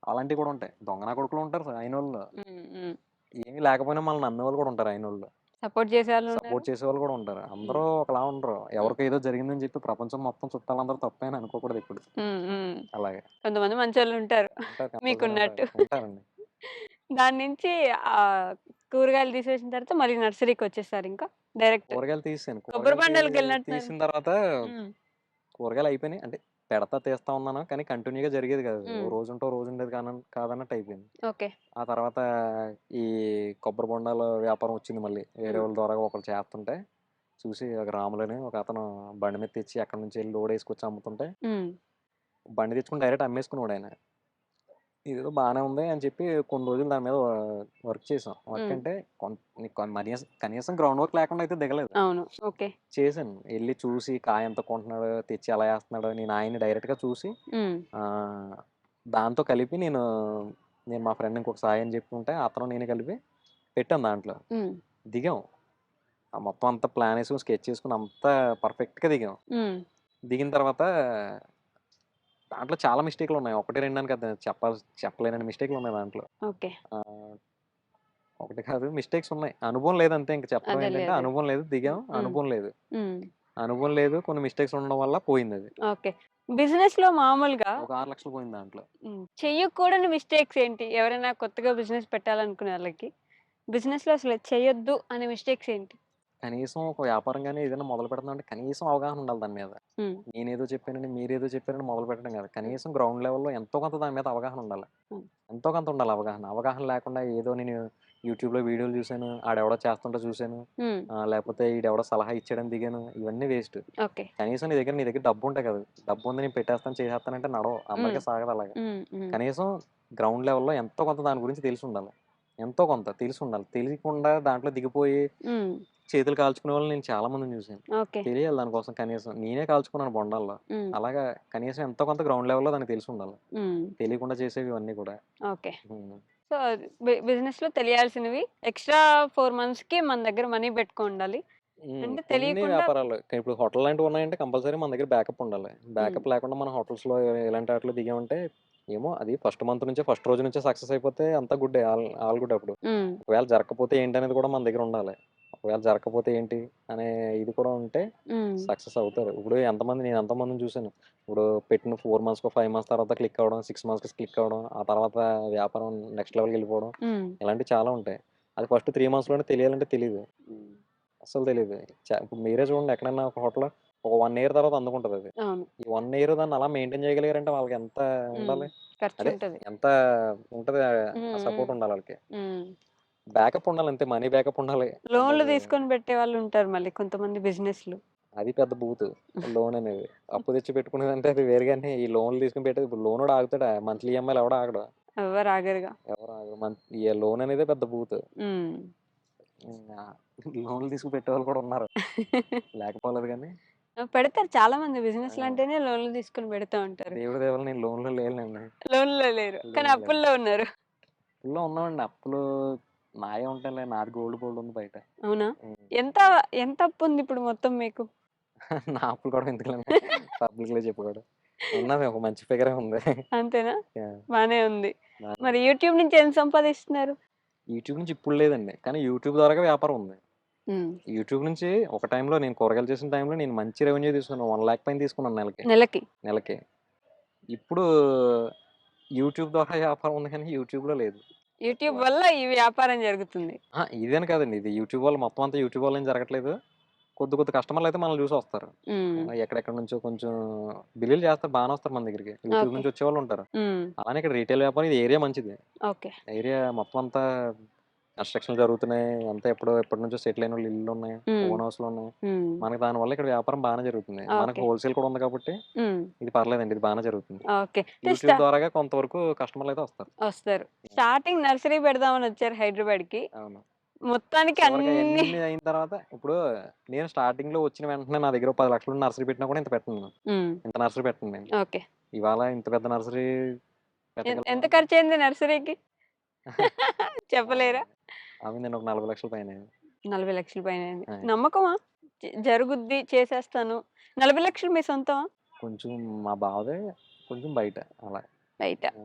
అలాంటివి కూడా ఉంటాయి. దొంగ నా కొడుకులు ఉంటారు అయినోళ్ళు. హ్మ్. హ్మ్. ఏమీ లేకపోయినా మనల్ని నమ్మేవాళ్ళు కూడా ఉంటారు అయినోళ్ళు. సపోర్ట్ చేసేవాళ్ళున్నారు. సపోర్ట్ చేసేవాళ్ళు కూడా ఉంటారు. అందరూ హ్మ్. ఒకలా ఉండరు. హ్మ్. ఎవరికో ఏదో జరిగిందని చెప్పి ప్రపంచం మొత్తం చుట్టాలందరూ తప్పే అని అనుకోకూడదు ఎప్పుడు. హ్మ్. హ్మ్. అలాగే. కొంతమంది మంచోళ్ళుంటారు. ఉంటారు కంపల్సరీ ఉంటారు. మీకున్నట్టు. ఉంటారండి. దాని నుంచి కూరగాయలు తీసేసిన తర్వాత మళ్ళీ నర్సరీకొచ్చేసారింకా డైరెక్ట్. కూరగాయలు తీసేసాను. కొబ్బరి కూరగాయలు బండాలకెళ్ళినట్టున్నారు. తీసిన తర్వాత హ్మ్. కూరగాయలు అయిపోయినాయి. అంటే తీస్తా ఉన్నాను. కానీ కంటిన్యూ‌గా జరిగేది కాదు. ఓ హ్మ్. రోజుంటే ఓ రోజుండేది కాదన్నట్టు అయిపోయింది. ఓకే. ఆ తర్వాత ఈ కొబ్బరి బొండాల వ్యాపారం వచ్చింది మళ్ళీ. వేరే హ్మ్. వాళ్ళ ద్వారా ఒకళ్ళు చేస్తుంటే చూసి ఒక రాములని ఒకతను బండి మీద తెచ్చి అక్కడి నుంచి ఎళ్లి లోడేసుకొచ్చి అమ్ముతుంటే, హ్మ్. బండి తెచ్చుకొని డైరెక్ట్ అమ్మేసుకునేవాడాయన. ఇదేదో బానే ఉంది అని చెప్పి కొన్ని రోజులు దాని మీద వర్క్ చేశాం. వర్క్ హ్మ్. అంటే కనీసం గ్రౌండ్ వర్క్ లేకుండా అయితే దిగలేదు. అవును. ఓకే. చేశాను. ఎళ్లి చూసి కాయ ఎంత కొంటున్నాడో, తెచ్చి ఎలా ఏస్తున్నాడో నేను ఆయన్ని డైరెక్ట్‌గా చూసి హ్మ్. ఆహ్, దాంతో కలిపి నేను మా ఫ్రెండ్ ఇంకొక సాయి అని చెప్పి ఉంటే అతను నేను కలిపి పెట్టాం దాంట్లో. హ్మ్. దిగాం. మొత్తం అంతా ప్లాన్ ఏసుకొని, స్కెచ్ ఏసుకొని అంతా పర్ఫెక్ట్‌గా దిగాం. హ్మ్. దిగిన తర్వాత దాంట్లో చాలా మిస్టేక్‌లున్నాయి. 1, 2 అని కాదు చెప్పలేనన్ని మిస్టేక్‌లున్నాయి దాంట్లో. ఓకే. ఆహ్, ఒకటి కాదు మిస్టేక్స్ ఉన్నాయి. అనుభవం లేదు అంతే ఇంక చెప్పడం అదేలే. ఏంటంటే అదేలే. అనుభవం లేదు. దిగాం. హ్మ్. హ్మ్. అనుభవం లేదు. హ్మ్. అనుభవం లేదు. కొన్ని మిస్టేక్స్ ఉండడం వల్ల పోయిందది. ఓకే. బిజినెస్‌లో మామూలుగా ఒక 6,00,000 పోయింది దాంట్లో. చెయ్యకూడని మిస్టేక్స్ ఏంటి? ఎవరైనా కొత్తగా బిజినెస్ పెట్టాలనుకునే ఆళ్ళకి, బిజినెస్‌లో అసలు చేయొద్దు అనే మిస్టేక్స్ ఏంటి? కనీసం ఒక వ్యాపారం గాని ఏదైనా మొదలు పెడుతున్నామంటే కనీసం అవగాహన ఉండాలి దాని మీద. హ్మ్. నేనేదో చెప్పానని, మీరేదో చెప్పారని మొదలుపెట్టడం కాదు. హ్మ్. కనీసం గ్రౌండ్ లెవెల్‌లో ఎంతో కొంత దాని మీద అవగాహన ఉండాలి. హ్మ్. ఎంతో కొంత ఉండాలి అవగాహన. అవగాహన లేకుండా ఏదో నేను యూట్యూబ్‌లో వీడియోలు చూసాను, ఆడెవడో చేస్తుంటే చూసాను, హ్మ్. లేకపోతే ఈడెవడో సలహా ఇచ్చాడని దిగాను, ఇవన్నీ వేస్ట్. ఓకే. కనీసం నీ దగ్గర డబ్బుంటే కాదు. డబ్బుంది నేను పెట్టేస్తాను, చేసేస్తానంటే నడవవు. హ్మ్. అందరికీ సాగదు అలాగా. హ్మ్. హ్మ్. కనీసం గ్రౌండ్ లెవెల్‌లో ఎంతో కొంత దాని గురించి తెలిసుండాలి. ఎంతో కొంత తెలిసుండాలి. తెలియకుండా దాంట్లో దిగిపోయి హ్మ్. చేతులు కాల్చుకునే వాళ్ళని నేను చాలా మందిని చూసాను. ఓకే. తెలియాలి దానికోసం కనీసం. నేనే కాల్చుకున్నాను బొండాల్లో. హ్మ్. అలాగా కనీసం ఎంతో కొంత గ్రౌండ్ లెవెల్‌లో దానికి తెలిసుండాలి. హ్మ్. తెలియకుండా చేసేవి ఇవన్నీ కూడా. ఓకే. హ్మ్. సో, బిజినెస్‌లో తెలియాల్సినవి ఎక్స్‌ట్రా 4 మంత్స్‌కి మన దగ్గర మనీ పెట్టుకొనుండాలి. అంటే కొన్ని తెలియకుండా. వ్యాపారాలు ఇప్పుడు హోటల్ లాంటివి ఉన్నాయంటే కంపల్సరీ మన దగ్గర బ్యాకప్ ఉండాలి. హ్మ్. బ్యాకప్ లేకుండా మనం హోటల్స్‌లో ఇలాంటి ఆటిలో దిగామంటే ఏమో అది ఫస్ట్ రోజు నుంచే సక్సెస్ అయిపోతే అంతా గుడ్డే. ఆల్ గుడ్ అప్పుడు. హ్మ్. ఒకవేళ జరగకపోతే ఏంటనేది కూడా మన దగ్గర ఉండాలి. ఒకవేళ జరగకపోతే ఏంటి అనే ఇది కూడా ఉంటే హ్మ్. సక్సెస్ అవుతారు. ఇప్పుడు నేను ఎంతమందిని చూసాను. ఇప్పుడు పెట్టిన 4 మంత్స్‌కో, 5 మంత్స్ తర్వాత క్లిక్ అవ్వడం, 6 మంత్స్‌కి క్లిక్ అవ్వడం, ఆ తర్వాత వ్యాపారం నెక్స్ట్ లెవెల్‌కెళ్ళిపోవడం హ్మ్. ఇలాంటివి చాలా ఉంటాయి. అది ఫస్ట్ 3 మంత్స్‌లోనే తెలియాలంటే తెలీదు. హ్మ్. అస్సలు తెలీదు. ఇప్పుడు మీరే చూడండి ఎక్కడైనా ఒక హోటల్‌లో ఒక 1 ఇయర్ తర్వాత అందుకుంటది అది. అవును. ఈ 1 ఇయర్ దాన్ని అలా మెయింటైన్ చేయగలిగారంటే వాళ్ళకి ఎంత హ్మ్. ఉండాలి? అదే ఖర్చుంటది. ఎంత ఉంటది ఆ హ్మ్. హ్మ్. సపోర్ట్ ఉండాలి ఆళ్ళకి. హ్మ్. బ్యాకప్ ఉండాలి అంతే. మనీ బ్యాకప్ ఉండాలి. లోన్‌లు అంతకు తీసుకొని పెట్టేవాళ్ళుంటారు మళ్ళీ కొంతమంది బిజినెస్‌లు. అది పెద్ద బూతు. లోన్ అనేది. అప్పు తెచ్చి పెట్టుకునేదంటే అది వేరు గాని ఈ లోన్‌లు తీసుకొని పెట్టేది ఇప్పుడు లోనోడు ఆగుతాడా? మంత్లీ ఈఎంఐలు ఎవడు ఆగడు. ఎవ్వరు ఆగరుగా. ఎవరు ఆగరు. ఈ లోన్ అనేదే పెద్ద బూతు. హ్మ్. లోన్‌లు తీసుకొని పెట్టేవాళ్ళు కూడా ఉన్నారు. లేకపోలేదు గానీ పెడతారు చాలా మంది ఆ! బిజినెస్‌లంటేనే లోన్‌లు తీసుకొని పెడతా ఉంటారు. దేవుడి దయ వల్ల నేను లోన్‌లో లేనులెండి. లోన్‌లో లేరు. కానీ లేను లేను. అప్పుల్లో ఉన్నారు. అప్పుల్లో ఉన్నామండి. అప్పులు నాయే ఉంటాయిలే. నాది గోల్డ్ బోల్డ్ ఉంది బయట. అవునా? హ్మ్. ఎంత ఎంత అప్పుంది ఇప్పుడు మొత్తం మీకు? నా అప్పులు కూడా ఎందుకులేండి పబ్లిక్‌లో చెప్పుకోవడం. ఉన్నది ఒక మంచి ఫిగరే ఉంది. అంతేనా? యాహ్! బానే ఉంది. బానే మరి ఉంది. యూట్యూబ్ నుంచి ఎంత సంపాదిస్తున్నారు? యూట్యూబ్ నుంచి ఇప్పుడు లేదండి. కానీ యూట్యూబ్ ద్వారాగా వ్యాపారం ఉంది. హ్మ్. యూట్యూబ్ నుంచి ఒక టైంలో నేను కూరగాయలు చేసిన టైంలో నేను మంచి రెవెన్యూ తీసుకున్నాను. 1,00,000 పైన తీసుకున్నాను నెలకి. నెలకి. నెలకి. ఇప్పుడు యూట్యూబ్ ద్వారా వ్యాపారం ఉంది కానీ యూట్యూబ్‌లో లేదు. యూట్యూబ్ తక్కువ. వల్ల ఈ వ్యాపారం జరుగుతుంది. ఇదని కాదండి. ఇది యూట్యూబ్ వల్ల మొత్తం అంతా యూట్యూబ్ వల్ల ఏం జరగట్లేదు. కొద్ది కొద్ది కస్టమర్‌లయితే మనల్ని చూసి వస్తారు. హ్మ్. ఎక్కడెక్కడి నుంచో కొంచెం బిల్లులు చేస్తారు బానే వస్తారు మన దగ్గరికి. YouTube okay. నుంచి వచ్చేవాళ్ళుంటారు. హ్మ్. అలానే ఇక్కడ రీటైల్ వ్యాపారం ఇది ఏరియా మంచిది. ఓకే. ఏరియా మొత్తం అంతా కన్‌స్ట్రక్షన్‌లు జరుగుతున్నాయి. అంతా ఎప్పటినుంచో సెటిల్ అయినోళ్ళ ఇల్లులున్నాయి. హ్మ్. ఓన్ హౌస్‌లున్నాయి. హ్మ్. మనకి దానివల్ల ఇక్కడ వ్యాపారం బానే జరుగుతుంది. మనకు ఓకే. హోల్‌సేల్ కూడా ఉంది కాబట్టి హ్మ్. ఇది పర్లేదండి. ఇది బానే జరుగుతుంది. ఓకే. యూట్యూబ్ ద్వారాగా కొంతవరకు కస్టమర్‌లయితే వస్తారు. వస్తారు. హ్మ్. స్టార్టింగ్ నర్సరీ పెడదామని వచ్చారు హైదరాబాద్‌కి. అవును. మొత్తానికి చివరికి అన్నీ అయన్నీ అయిన తర్వాత ఇప్పుడు నేను స్టార్టింగ్‌లో వచ్చిన వెంటనే నా దగ్గర ఓ 10,00,000 నర్సరీ పెట్టినా కూడా ఇంత పెట్టను నేను. హ్మ్. ఇంత నర్సరీ పెట్టను నేను. ఓకే. ఇవాళ ఇంత పెద్ద నర్సరీ పెట్టగలను ఎంత అంటే ఖర్చయింది నర్సరీకి? చెప్పలేరా? అయిందండి ఒక 40,00,000 పైనే. 40,00,000 పైనయింది. ఆయ్! నమ్మకమా? జరుగుద్ది, చేసేస్తాను. 40,00,000 మీ సొంతమా? కొంచెం మా బావదే కొంచెం బయట అలా. బయట. ఆ!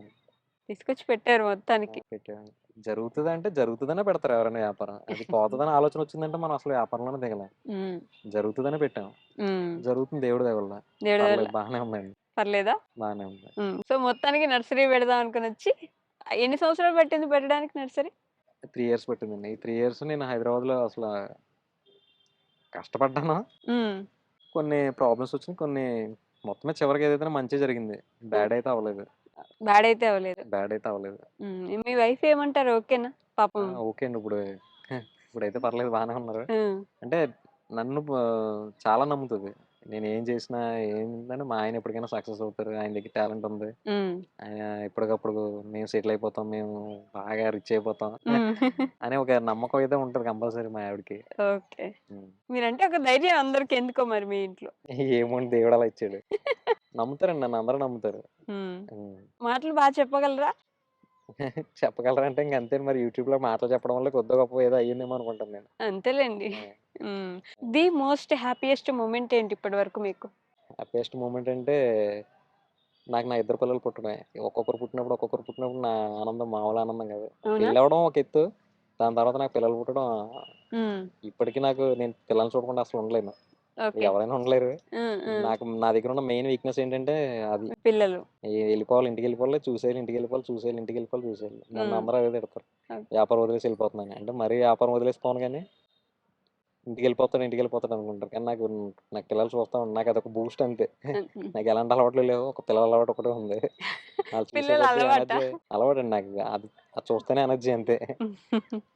తీసుకొచ్చి పెట్టారు ఆ! మొత్తానికి. పెట్టాను. జరుగుతదంటే జరుగుతదనే పెడతారు ఎవరైనా వ్యాపారం. అది పోతదని ఆలోచన వచ్చిందంటే మనం అసలు వ్యాపారంలోనే దిగలేం. హ్మ్. జరుగుతదనే పెట్టాం. హ్మ్. జరుగుతుంది దేవుడి దయ వల్ల. దేవుడి వల్ల పర్లేదు బానే ఉందండి. పర్లేదా? బానే ఉంది. హ్మ్. సో, మొత్తానికి నర్సరీ పెడదాం అనుకొనొచ్చి ఎన్ని సంవత్సరాలు పట్టింది పెట్టడానికి నర్సరీ? 3 ఇయర్స్ పట్టిందండి. ఈ 3 ఇయర్స్ నేను హైదరాబాద్‌లో అసల కష్టపడ్డాను. హ్మ్. కొన్ని ప్రాబ్లమ్స్ వచ్చినియి. కొన్ని మొత్తం మీద చివరికి ఏదైతేనే మంచే జరిగింది. హ్మ్. బ్యాడ్ అయితే అవ్వలేదు. బ్యాడ్ అయితే అవ్వలేదు. బ్యాడ్ అయితే అవ్వలేదు. హ్మ్. మీ వైఫ్ ఏమంటారు? ఓకేనా? పాపం ఓకే అండి. ఇప్పుడైతే పర్లేదు బానే ఉన్నారు. హ్మ్. అంటే నన్ను చాలా నమ్ముతది. నేనేం చేసినా ఏందని మా ఆయన ఎప్పటికైనా సక్సెస్ అవుతారు. ఆయన దగ్గర టాలెంట్ ఉంది. హ్మ్. ఆయన ఎప్పటికప్పుడు మేము సెటిల్ అయిపోతాం. మేము బాగా రిచ్ అయిపోతాం. హ్మ్. అనే ఒక నమ్మకం అయితే ఉంటది కంపల్సరీ మా ఆవిడకి. ఓకే. హ్మ్. మీరంటే ఒక ధైర్యం అందరికి ఎందుకో మరి మీ ఇంట్లో. ఏమోండి దేవుడు అలా ఇచ్చాడు. నమ్ముతారండి నన్ను అందరూ నమ్ముతారు. హ్మ్. హ్మ్. మాటలు చెప్పగలరా? చెప్పగలరంటే ఇంక అంతే మరి యూట్యూబ్‌లో మాటలు చెప్పడం వల్ల కొద్దో గొప్పో ఏదో అయ్యిందేమో అనుకుంటాను నేను. అంతేలెండి. ఆ! హ్మ్. ఆ! ది మోస్ట్ హ్యాపీయెస్ట్ మొమెంట్ ఏంటి ఇప్పటి వరకు మీకు? హ్యాపీయెస్ట్ మూమెంట్ అంటే నాకు నా ఇద్దరు పిల్లలు పుట్టడమే. ఒక్కొక్కరు పుట్టినప్పుడు నా ఆనందం మామూలు ఆనందం కాదు. అవునా? పెళ్ళవ్వడం ఒక ఎత్తు. దాని తర్వాత నాకు పిల్లలు పుట్టడం హ్మ్. ఇప్పటికి నేను పిల్లల్ని చూడకుండా అసలు ఉండలేను. ఓకే. ఎవరైనా ఉండలేరు. హ్మ్. హ్మ్. నా దగ్గర ఉన్న మెయిన్ వీక్‌నెస్ ఏంటంటే అది. మీ పిల్లలు. ఎళ్ళిపోవాలి ఇంటికెళ్ళిపోవాలి, చూసేయాలి. నన్ను హ్మ్. అందరూ అదే తిడతారు. ఓకే. వ్యాపారం వదిలేసి ఎళ్ళిపోతున్నాను. అంటే మరీ వ్యాపారం వదిలేసిపోను గానీ ఇంటికెళ్ళిపోతాడు అనుకుంటారు. కానీ నాకు పిల్లలు చూస్తా నాకదొక బూస్ట్ అంతే. హ్మ్. హ్మ్. నాకు ఎలాంటి అలవాట్లు లేవు. ఒక పిల్లల అలవాటు ఒకటే ఉంది. ఆళ్ళు చూసే పిల్లల కొద్దీ అలవాటా? ఎనర్జీ అలవాటండి నాకు. అది చూస్తేనే ఎనర్జీ అంతే.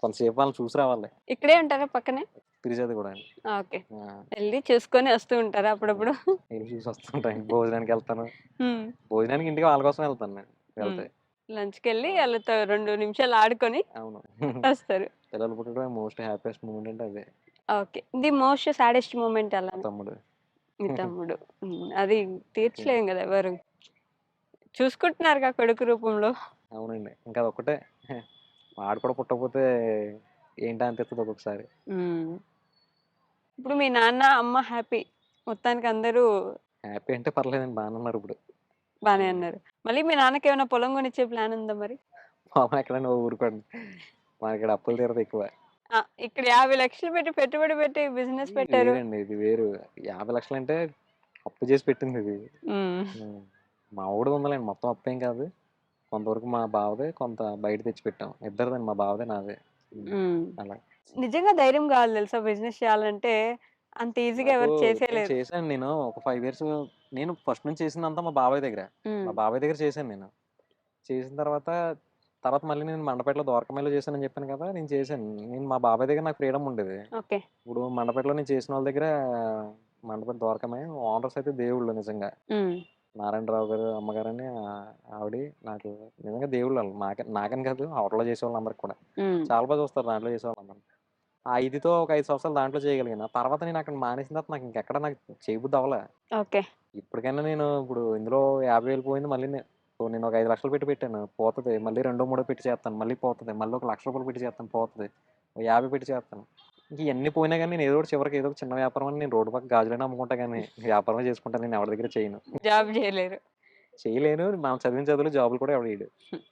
కొంతసేపు వాళ్ళని చూసి రావాలి. ఇక్కడే ఉంటారా పక్కనే? పిలిచేది కూడా. ఓకే. ఆ! ఎళ్లి చూసుకొని వస్తూ ఉంటారా హ్మ్. అప్పుడప్పుడు? ఎళ్లి చూసి వస్తుంటాను. భోజనానికెళ్తాను. హ్మ్. భోజనానికి ఇంటికి వాళ్ళ కోసం వెళ్తాను నేను హ్మ్. వెళ్తే. లంచ్‌కెళ్ళి ఆ! ఆళ్ళతో 2 నిమిషాలు ఆడుకొని అవును. వస్తారు. పిల్లలు పుట్టడమే మోస్ట్ హ్యాపీయెస్ట్ మూమెంట్ అంటే అదే. Okay. The most saddest moment మా అలానే. తమ్ముడు. మీ తమ్ముడు. హ్మ్. అది ఓకే. తీర్చలేం గదా! ఎవరు. చూసుకుంటున్నారుగా కొడుకు రూపంలో. అవునండి. ఇంకా అదొక్కటే. వాడు కూడా పుట్టకపోతే ఏంటా అనిపిస్తది ఒక్కొక్కసారి. హ్మ్. ఇప్పుడు మీ నాన్న, అమ్మ హ్యాపీ. మొత్తానికి అందరూ హ్యాపీ అంటే పర్లేదండి బానే ఉన్నారిప్పుడు. బానే హ్మ్. ఉన్నారు. మళ్ళీ మీ నాన్నకేమైనా పొలం కొనిచ్చే ప్లాన్ ఉందా మరి? పాపం ఎక్కడండి ఊరుకోండి. మనకిక్కడ అప్పులు తీరదు ఎక్కువ. ఆ! ఇక్కడ 50,00,000 పెట్టి పెట్టుబడి పెట్టి బిజినెస్ ఇది పెట్టారు. వేరండి. ఇది వేరు. 50,00,000 అంటే అప్పు చేసి పెట్టిందిది. హ్మ్. హ్మ్. మా వోడిది ఉందిలేండి. మొత్తం అప్పేం కాదు. కొంతవరకు మా బావదే, కొంత బయట తెచ్చిపెట్టాం. ఇద్దరిదండి మా బావదే, నాదే. హ్మ్. హ్మ్. అలా. నిజంగా ధైర్యం కావాలి తెలుసా బిజినెస్ చేయాలంటే. అంత ఈజీగా నాకు ఎవరు నేను చేసేయలేరు. చేశాను నేను ఒక 5 ఇయర్స్. నేను ఫస్ట్ నుంచి చేసిందంతా మా బాబాయ్ దగ్గర. హ్మ్. మా బాబాయ్ దగ్గర చేశాను నేను. చేసిన తర్వాత మళ్ళీ నేను మండపేటలో ద్వారకమాయిలో చేశానని చెప్పాను కదా! నేను చేశాను. నేను మా బాబాయ్ దగ్గర నాకు ఫ్రీడమ్ ఉండేది. ఓకే. ఇప్పుడు మండపేటలో నేను చేసిన వాళ్ళ దగ్గర మండపేట ద్వారకమాయి ఓనర్స్ అయితే దేవుళ్ళు నిజంగా. హ్మ్. నారాయణరావు గారు, అమ్మగారని ఆవిడ నాకు నిజంగా దేవుళ్ళు ఆళ్ళు. నాకని కాదు హోటల్‌లో చేసేవాళ్ళందరికి కూడా. హ్మ్. చాలా బాగా చూస్తారు దాంట్లో చేసేవాళ్ళందరిని. ఆ ఇదితో ఒక 5 సంవత్సరాలు దాంట్లో చేయగలిగాను. ఆ తర్వాత నేను అక్కడ మానేసిన తర్వాత నాకు ఇంకెక్కడ నాకు చేయబుద్ధి అవ్వలే. ఓకే. ఇప్పటికైనా నేను ఇప్పుడు ఇందులో 50,000 పోయింది మళ్ళీ ఇప్పుడు నేను ఒక 5,00,000 పెట్టి పెట్టాను పోతది. మళ్ళీ రెండో, మూడో పెట్టి చేస్తాను మళ్ళీ పోతది. మళ్ళీ ఒక ₹1,00,000 పెట్టి చేస్తాను పోతది. ఓ 50 పెట్టి చేస్తాను. ఇంక ఇయన్నీ పోయినా గానీ నేను ఏదో ఒకటి చివరికి ఏదో ఒక చిన్న వ్యాపారం అని నేను రోడ్డు పక్కన గాజులైనా అమ్ముకుంటా గానీ వ్యాపారమే చేసుకుంటాను. నేను ఎవరి దగ్గర చేయను. జాబ్ చేయలేరు. చేయలేను. మనం చదివిన చదువులో జాబులు కూడా ఎవడు ఇయ్యడు.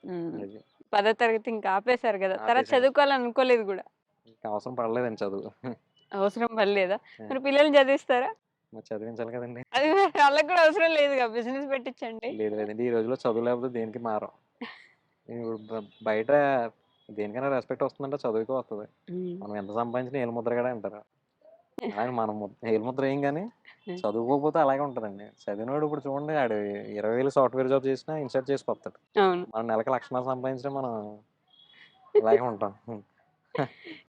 హ్మ్. అది. 10వ తరగతి ఇంకా ఆపేసారు గదా! తర్వాత ఆపేసాను. చదువుకోవాలని అనుకోలేదు గూడా. ఇంక అవసరం పడలేదండి చదువు. అవసరం పడలేదా? ఆ! మరి పిల్లల్ని చదివిస్తారా? మరి చదివించాలి కదండీ! అది మరి ఆళ్ళకి కూడా అవసరం లేదుగా బిజినెస్ పెట్టించండి. లేదండి. ఈ రోజుల్లో చదువు లేకపోతే దేనికి మారం. ఇప్పుడు బయట దేనికైనా రెస్పెక్ట్ వస్తుందంటే చదువుకే వస్తది. హ్మ్. మనం ఎంత సంపాదించినా ఏలుముద్రగాడే అంటారు. అలాగే మనం ఏలుముద్ర ఏయం గానీ చదువుకోకపోతే అలాగే ఉంటదండి. చదివినోడు ఇప్పుడు చూడండి ఆడు 20,000 సాఫ్ట్‌వేర్ జాబ్ చేసినా ఇన్‌షర్ట్ చేసుకొస్తాడు. అవును. మనం నెలకి 1,00,000 సంపాదించినా మనం ఇలాగే ఉంటాం.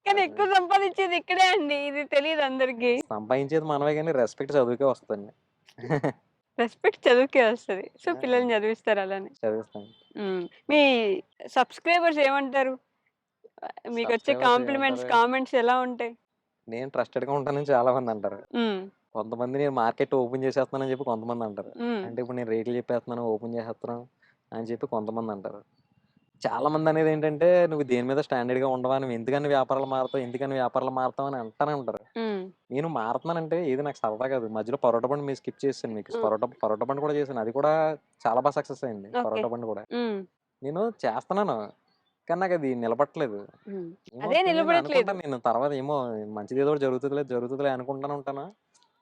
కానీ అది ఎక్కువ సంపాదించేది ఇక్కడే అండి. ఇది తెలీదు అందరికి. సంపాదించేది మనమే గానీ రెస్పెక్ట్ చదువుకే వస్తదండి. రెస్పెక్ట్ చదువుకే వస్తది. సో, ఆ! పిల్లల్ని చదివిస్తారు అలానే. చదివిస్తాను. హ్మ్. మీ సబ్‌స్క్రైబర్స్ ఏమంటారు? మీకొచ్చే సబ్‌స్క్రైబర్స్ కాంప్లిమెంట్స్, ఏమంటారు? కామెంట్స్ ఎలా ఉంటాయి? నేను ట్రస్టెడ్‌గా ఉంటానని చాలా మందంటారు. హ్మ్. కొంతమంది నేను మార్కెట్ ఓపెన్ చేసేస్తున్నానని చెప్పి కొంతమందంటారు. హ్మ్. అంటే ఇప్పుడు నేను రేట్లు చెప్పేస్తున్నాను, ఓపెన్ చేసేస్తున్నాను అని చెప్పి కొంతమందంటారు. చాలామందనేదేంటంటే, "నువ్వు దేని మీద స్టాండర్డ్‌గా ఉండవా? నువ్వు ఎందుకని వ్యాపారాలు మారతావు? ఎందుకని వ్యాపారాలు మారతావు?" అని అంటానే ఉంటారు. హ్మ్. నేను మారతున్నానంటే ఏది నాకు సరదా కాదు. మధ్యలో పరోటా బండి మీరు స్కిప్ చేసేసాను మీకు. హ్మ్. పరోటా బండి కూడా చేశాను. అది కూడా చాలా సక్సెస్ అయింది. ఓకే. పరోటా బండి కూడా. హ్మ్. నేను చేస్తున్నాను. కానీ నాకది నిలబడట్లేదు. హ్మ్. అదే ఏమవుతుంది నేను నిలబడట్లేదు. అనుకుంటాను తర్వాత ఏమో మంచిదేదో ఒకటి జరుగుతదిలే అనుకుంటానే ఉంటాను.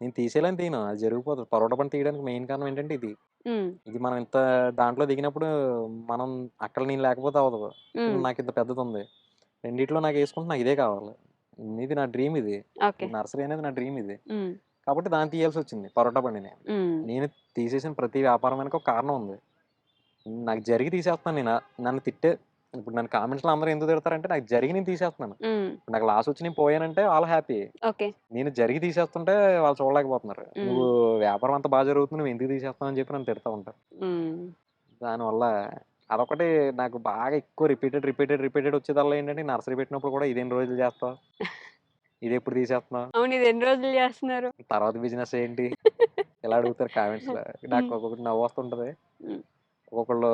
నేను తీసేయాలని తీయను. అది జరిగిపోతది. పరోటా బండి తీయడానికి మెయిన్ కారణం ఏంటంటే ఇది. హ్మ్. ఇది మనం ఇంత దాంట్లో దిగినప్పుడు మనం అక్కడ నేను లేకపోతే అవ్వదు. హ్మ్. నాకింత పెద్దదుంది. రెండిట్లో నాకేసుకుంటే నాకు ఇదే కావాలి. ఇది నా డ్రీమ్ ఇది. ఈ ఓకే. నర్సరీ అనేది నా డ్రీమ్ ఇది. హ్మ్. కాబట్టి దాన్ని తీయాల్సొచ్చింది పరోటా బండిని. హ్మ్. నేను తీసేసిన ప్రతి వ్యాపారం వెనక ఒక కారణం ఉంది. నాకు జరిగి తీసేస్తున్నాను నేను. నన్ను తిట్టే ఇప్పుడు నన్ను కామెంట్స్‌లో అందరూ ఎందుకు తిడతారంటే నాకు జరిగి నేను తీసేస్తున్నాను. హ్మ్. నాకు లాసొచ్చి నేను పోయానంటే ఆల్ హ్యాపీ. ఓకే. నేను జరిగి తీసేస్తుంటే వాళ్ళు చూడలేకపోతున్నారు. హ్మ్. "నువ్వు వ్యాపారం అంతా జరుగుతుంది. నువ్వు ఎందుకు తీసేస్తున్నావు" అని చెప్పి నన్ను తిడతా ఉంటారు. హ్మ్. దానివల్ల అదొకటి నాకు బాగా ఎక్కువ రిపీటెడ్ వచ్చేదల్లా ఏంటంటే నర్సరీ పెట్టినప్పుడు కూడా ఇదెన్ని రోజులు చేస్తావు? ఇదెప్పుడు తీసేస్తున్నావు? అవును. ఇది ఎన్ని రోజులు జేస్తున్నారు? తర్వాత బిజినెస్ ఏంటి? ఇలా అడుగుతారు కామెంట్స్‌లో. నాకు హ్మ్. ఒక్కొక్కటి నవ్వొస్తుంటది. హ్మ్. ఒక్కొక్కళ్ళు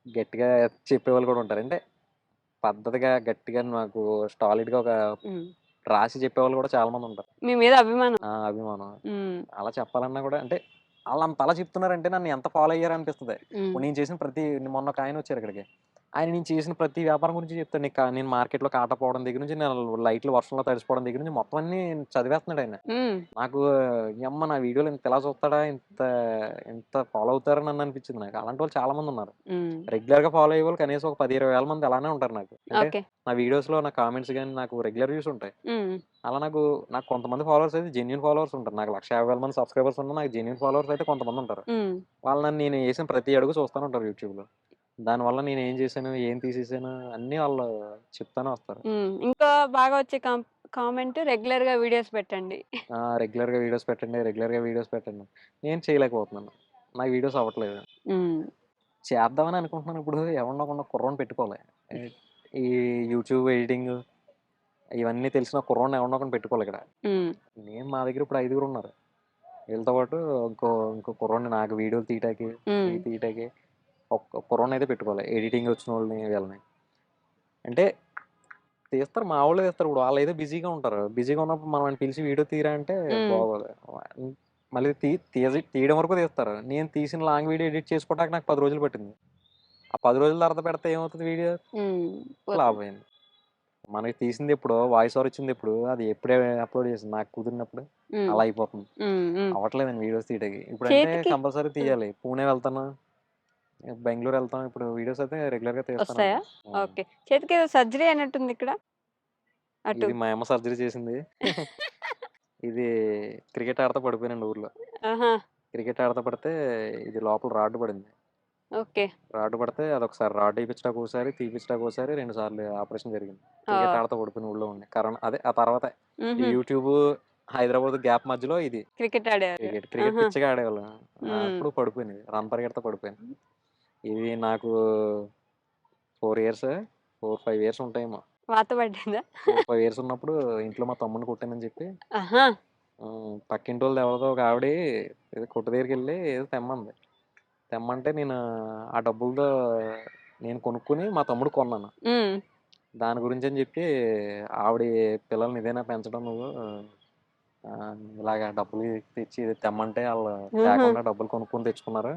గట్టిగా చెప్పేవాళ్ళు కూడా ఉంటారు. అంటే పద్ధతిగా గట్టిగా నాకు సాలిడ్‌గా ఒక హ్మ్. రాసి చెప్పేవాళ్ళు కూడా చాలా మందుంటారు. మీ మీద అభిమానం. ఆ! అభిమానం. హ్మ్. అలా చెప్పాలన్నా కూడా అంటే ఆళ్ళంతలా చెప్తున్నారంటే నన్ను ఎంత ఫాలో అయ్యారనిపిస్తది. హ్మ్. ఇప్పుడు నేను చేసిన మొన్న ఒక ఆయనొచ్చారు ఇక్కడికి. ఆయన నేను చేసిన ప్రతి వ్యాపారం గురించి చెప్తాడు. నేను మార్కెట్‌లో కాటా పోవడం దగ్గర నుంచి, నేను లైట్లు వర్షంలో తడిసిపోవడం దగ్గర నుంచి మొత్తం అన్నీ చదివేస్తున్నాడాయన. హ్మ్. నాకు యమ్మ నా వీడియోలు ఇంత ఇలా చూస్తాడా? ఇంత ఇంత ఫాలో అవుతారా నన్ను అనిపించింది నాకు. అలాంటి వాళ్ళు చాలా మందున్నారు. హ్మ్. రెగ్యులర్‌గా ఫాలో అయ్యేవాళ్ళు కనీసం ఒక 10, 20 వేల మంది అలానే ఉంటారు నాకు. అంటే ఓకే. నా వీడియోస్‌లో నా కామెంట్స్ గాని నాకు రెగ్యులర్ వ్యూస్ ఉంటాయి. హ్మ్. అలా నాకు కొంతమంది ఫాలోవర్స్ అయితే జెన్యూన్ ఫాలోవర్స్ ఉంటారు. నాకు 1,50,000 మంది సబ్‌స్క్రైబర్స్ ఉన్నా నాకు జెన్యూన్ ఫాలోవర్స్ అయితే కొంతమందుంటారు. హ్మ్. వాళ్ళు నేను ఏసిన ప్రతి అడుగు చూస్తానే ఉంటారు యూట్యూబ్‌లో. దానివల్ల నేనేం చేశాను, ఏం తీసేసాను అన్నీ వాళ్ళు చెప్తానే వస్తారు. హ్మ్. ఇంకా బాగా వచ్చే కామెంట్ రెగ్యులర్‌గా వీడియోస్ పెట్టండి. రెగ్యులర్‌గా వీడియోస్ పెట్టండి. నేను చేయలేకపోతున్నాను. నాకు వీడియోస్ అవ్వట్లేదు. హ్మ్. చేద్దామని అనుకుంటున్నాను. ఇప్పుడు ఎవడినో ఒకడిని కుర్రోడిని పెట్టుకోవాలి. ఆహ్, ఈ యూట్యూబ్ ఎడిటింగ్ ఇవన్నీ తెలిసిన కుర్రోడిని ఎవడినో ఒకడిని పెట్టుకోవాలిక్కడ. హ్మ్. మా దగ్గర ఇప్పుడు ఐదుగురున్నారు. వీళ్ళతో పాటు ఇంకో ఇంకో కుర్రోడిని నాకు వీడియోలు తీయటానికి, హ్మ్. ఇవి తీయటానికి ఒక్క కుర్రోడినయితే పెట్టుకోవాలి. ఎడిటింగ్ వచ్చినోళ్ళని వీళ్ళని. అంటే తీస్తారు మావోళ్ళే తీస్తారు. ఇప్పుడు వాళ్ళేదో బిజీగా ఉంటారు. బిజీగా ఉన్నప్పుడు మనం వాడిని పిలిచి వీడియో తీయరా అంటే హ్మ్. బాగోదు. మళ్ళీ తీయడం వరకు తీస్తారు. నేను తీసిన లాంగ్ వీడియో ఎడిట్ చేసుకోవడానికి నాకు 10 రోజులు పట్టింది. ఆ 10 రోజుల తర్వాత పెడితే ఏమవుతది వీడియో? హ్మ్. ఫ్లాప్ పోతుంది. అయింది. మనకి తీసిందెప్పుడో, వాయిస్ ఓవర్ ఇచ్చిందెప్పుడు, అది ఎప్పుడే అప్‌లోడ్ చేసింది నాకు కుదిరినప్పుడు హ్మ్. అలా అయిపోతుంది. హ్మ్. హ్మ్. అవ్వట్లేదండి వీడియోస్ తీయడానికి. ఇప్పుడంటే చేతికి కంపల్సరీ హ్మ్. తీయాలి. పూణే వెళ్తాను, బెంగుళూరు వెళ్తాం. ఇప్పుడు వీడియోస్ అయితే రెగ్యులర్‌గా తీస్తూనే వస్తాయా? ఉంటాం. హ్మ్. ఓకే. చేతికేదో సర్జరీ అయినట్టుంది ఇక్కడ. అటు ఇది మా అమ్మ సర్జరీ చేసింది. ఇది క్రికెట్ ఆడతా పడిపోయానండి ఊర్లో. ఆహా క్రికెట్ ఆడతా పడితే ఇది లోపల రాడ్ పడింది. ఓకే రాడ్ పడితే అదొకసారి రాడ్ ఏపిచ్చడానికి ఒకసారి, తీపిచ్చడానికి ఒకసారి 2 సార్లు ఆపరేషన్ జరిగింది. ఓ క్రికెట్ ఆడతా పడిపోయాను ఊళ్ళో ఉండి. కరోనా అదే ఆ తర్వాతే ఈ యూట్యూబ్, హైదరాబాద్ గ్యాప్ మధ్యలో ఇది క్రికెట్ ఆడేవారు క్రికెట్ ఆహా పిచ్చిగా ఆడేవాళ్ళం. ఉమ్. అప్పుడు పడిపోయింది. రన్ పరిగెడతా పడిపోయాను. ఇది నాకు 4 ఇయర్స్ 4, 5 ఇయర్స్ ఉంటాయేమో. వాత పడ్డిందా 4, 5 ఇయర్స్ ఉన్నప్పుడు ఇంట్లో మా తమ్ముడిని కొట్టానని చెప్పి ఆహా పక్కింటోళ్ళది ఎవరిదో ఒక ఆవిడ ఏదో కొట్టు దగ్గరికెళ్ళి ఏదో తెమ్మంది. తెమ్మంటే నేను ఆ డబ్బులతో నేను కొనుక్కొని మా తమ్ముడికి కొన్నాను. ఉమ్. దాని గురించి అని చెప్పి ఆవిడ పిల్లల్ని ఇదేనా పెంచడం నువ్వు ఇలాగా డబ్బులు తెచ్చి ఇది తెమ్మంటే వాళ్ళు ఆహా. తేకుండా డబ్బులు కొనుక్కొని తెచ్చుకున్నారు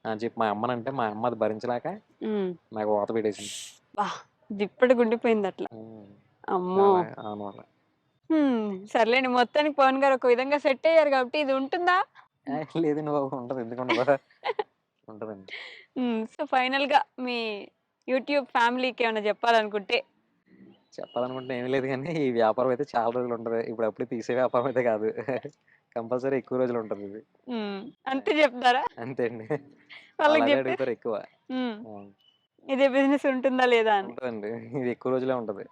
అని చెప్పి మా అమ్మనంటే మా అమ్మ అది భరించలేక ఉమ్. నాకు వాత పెట్టేసింది. బా దిప్పటి గుండిపోయింది అట్లా ఉమ్, అమ్మో అనమాట. సర్లేండి మొత్తానికి పవన్ గారు ఒక విధంగా సెట్ అయ్యారు కాబట్టి ఇది ఉంటుందా లేదండి బాబు, ఉంటుంది, ఎందుకు ఉండదు, ఉంటుందండి. సో ఫైనల్ గా మీ యూట్యూబ్ ఫ్యామిలీకి ఏమైనా చెప్పాలనుకుంటే చెప్పాలనుకుంటే ఏమీ లేదు కానీ ఈ వ్యాపారం అయితే చాలా రోజులు ఉంటుంది. ఇప్పుడు అప్పుడే తీసే వ్యాపారం అయితే కాదు. కంపల్సరీ ఎక్కువ రోజులు ఉంటుంది ఇది. అంతే చెప్తారా అంతే అండి. వాళ్ళకి అలాగే చెప్పి అడుగుతారు ఎక్కువ. ఇదే బిజినెస్ ఉంటుందా లేదా అని ఉంటుందండి, ఇది ఎక్కువ రోజులే ఉంటుంది.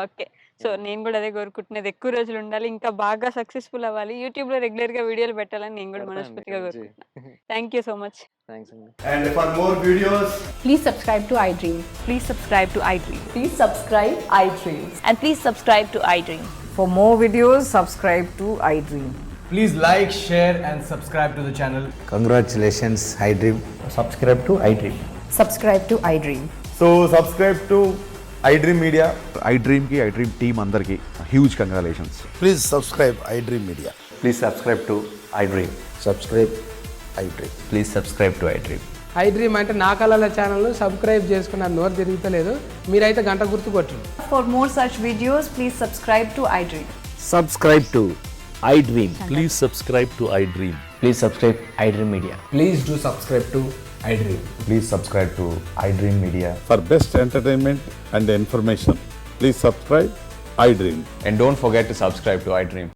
ఓకే సో నేను కూడా అదే కోరుకుంటున్నది ఎక్కువ రోజులు ఉండాలి ఇంకా బాగా సక్సెస్ఫుల్ అవ్వాలి యూట్యూబ్ లో రెగ్యులర్ గా వీడియోలు పెట్టాలని నేను కూడా పెడతానండి మనస్ఫూర్తిగా ఇక్కడ నుంచి. కోరుకుంటున్నాను thank you so much thanks అండి. And for more videos, Please subscribe to iDream. Please subscribe to iDream. Please subscribe iDream. And please subscribe to iDream. For more videos, subscribe to iDream. please like, share, and subscribe to the channel. Congratulations, iDream. subscribe to iDream. Subscribe to iDream. So subscribe to iDream Media. iDream ki iDream team andarki huge congratulations. Please subscribe iDream Media. Please subscribe to iDream. Subscribe iDream. Please subscribe to iDream. iDream అంటే నా కళల channel subscribe చేసుకున్న నోరు తిరుగుతలేదు మీరైతే గంట గుర్తు కొట్టండి For more such videos, please subscribe to iDream. Subscribe to iDream. Please subscribe to iDream. Please subscribe iDream Media. Please do subscribe to iDream. Please subscribe to iDream Media. For best entertainment and information, please subscribe iDream. And don't forget to subscribe to iDream.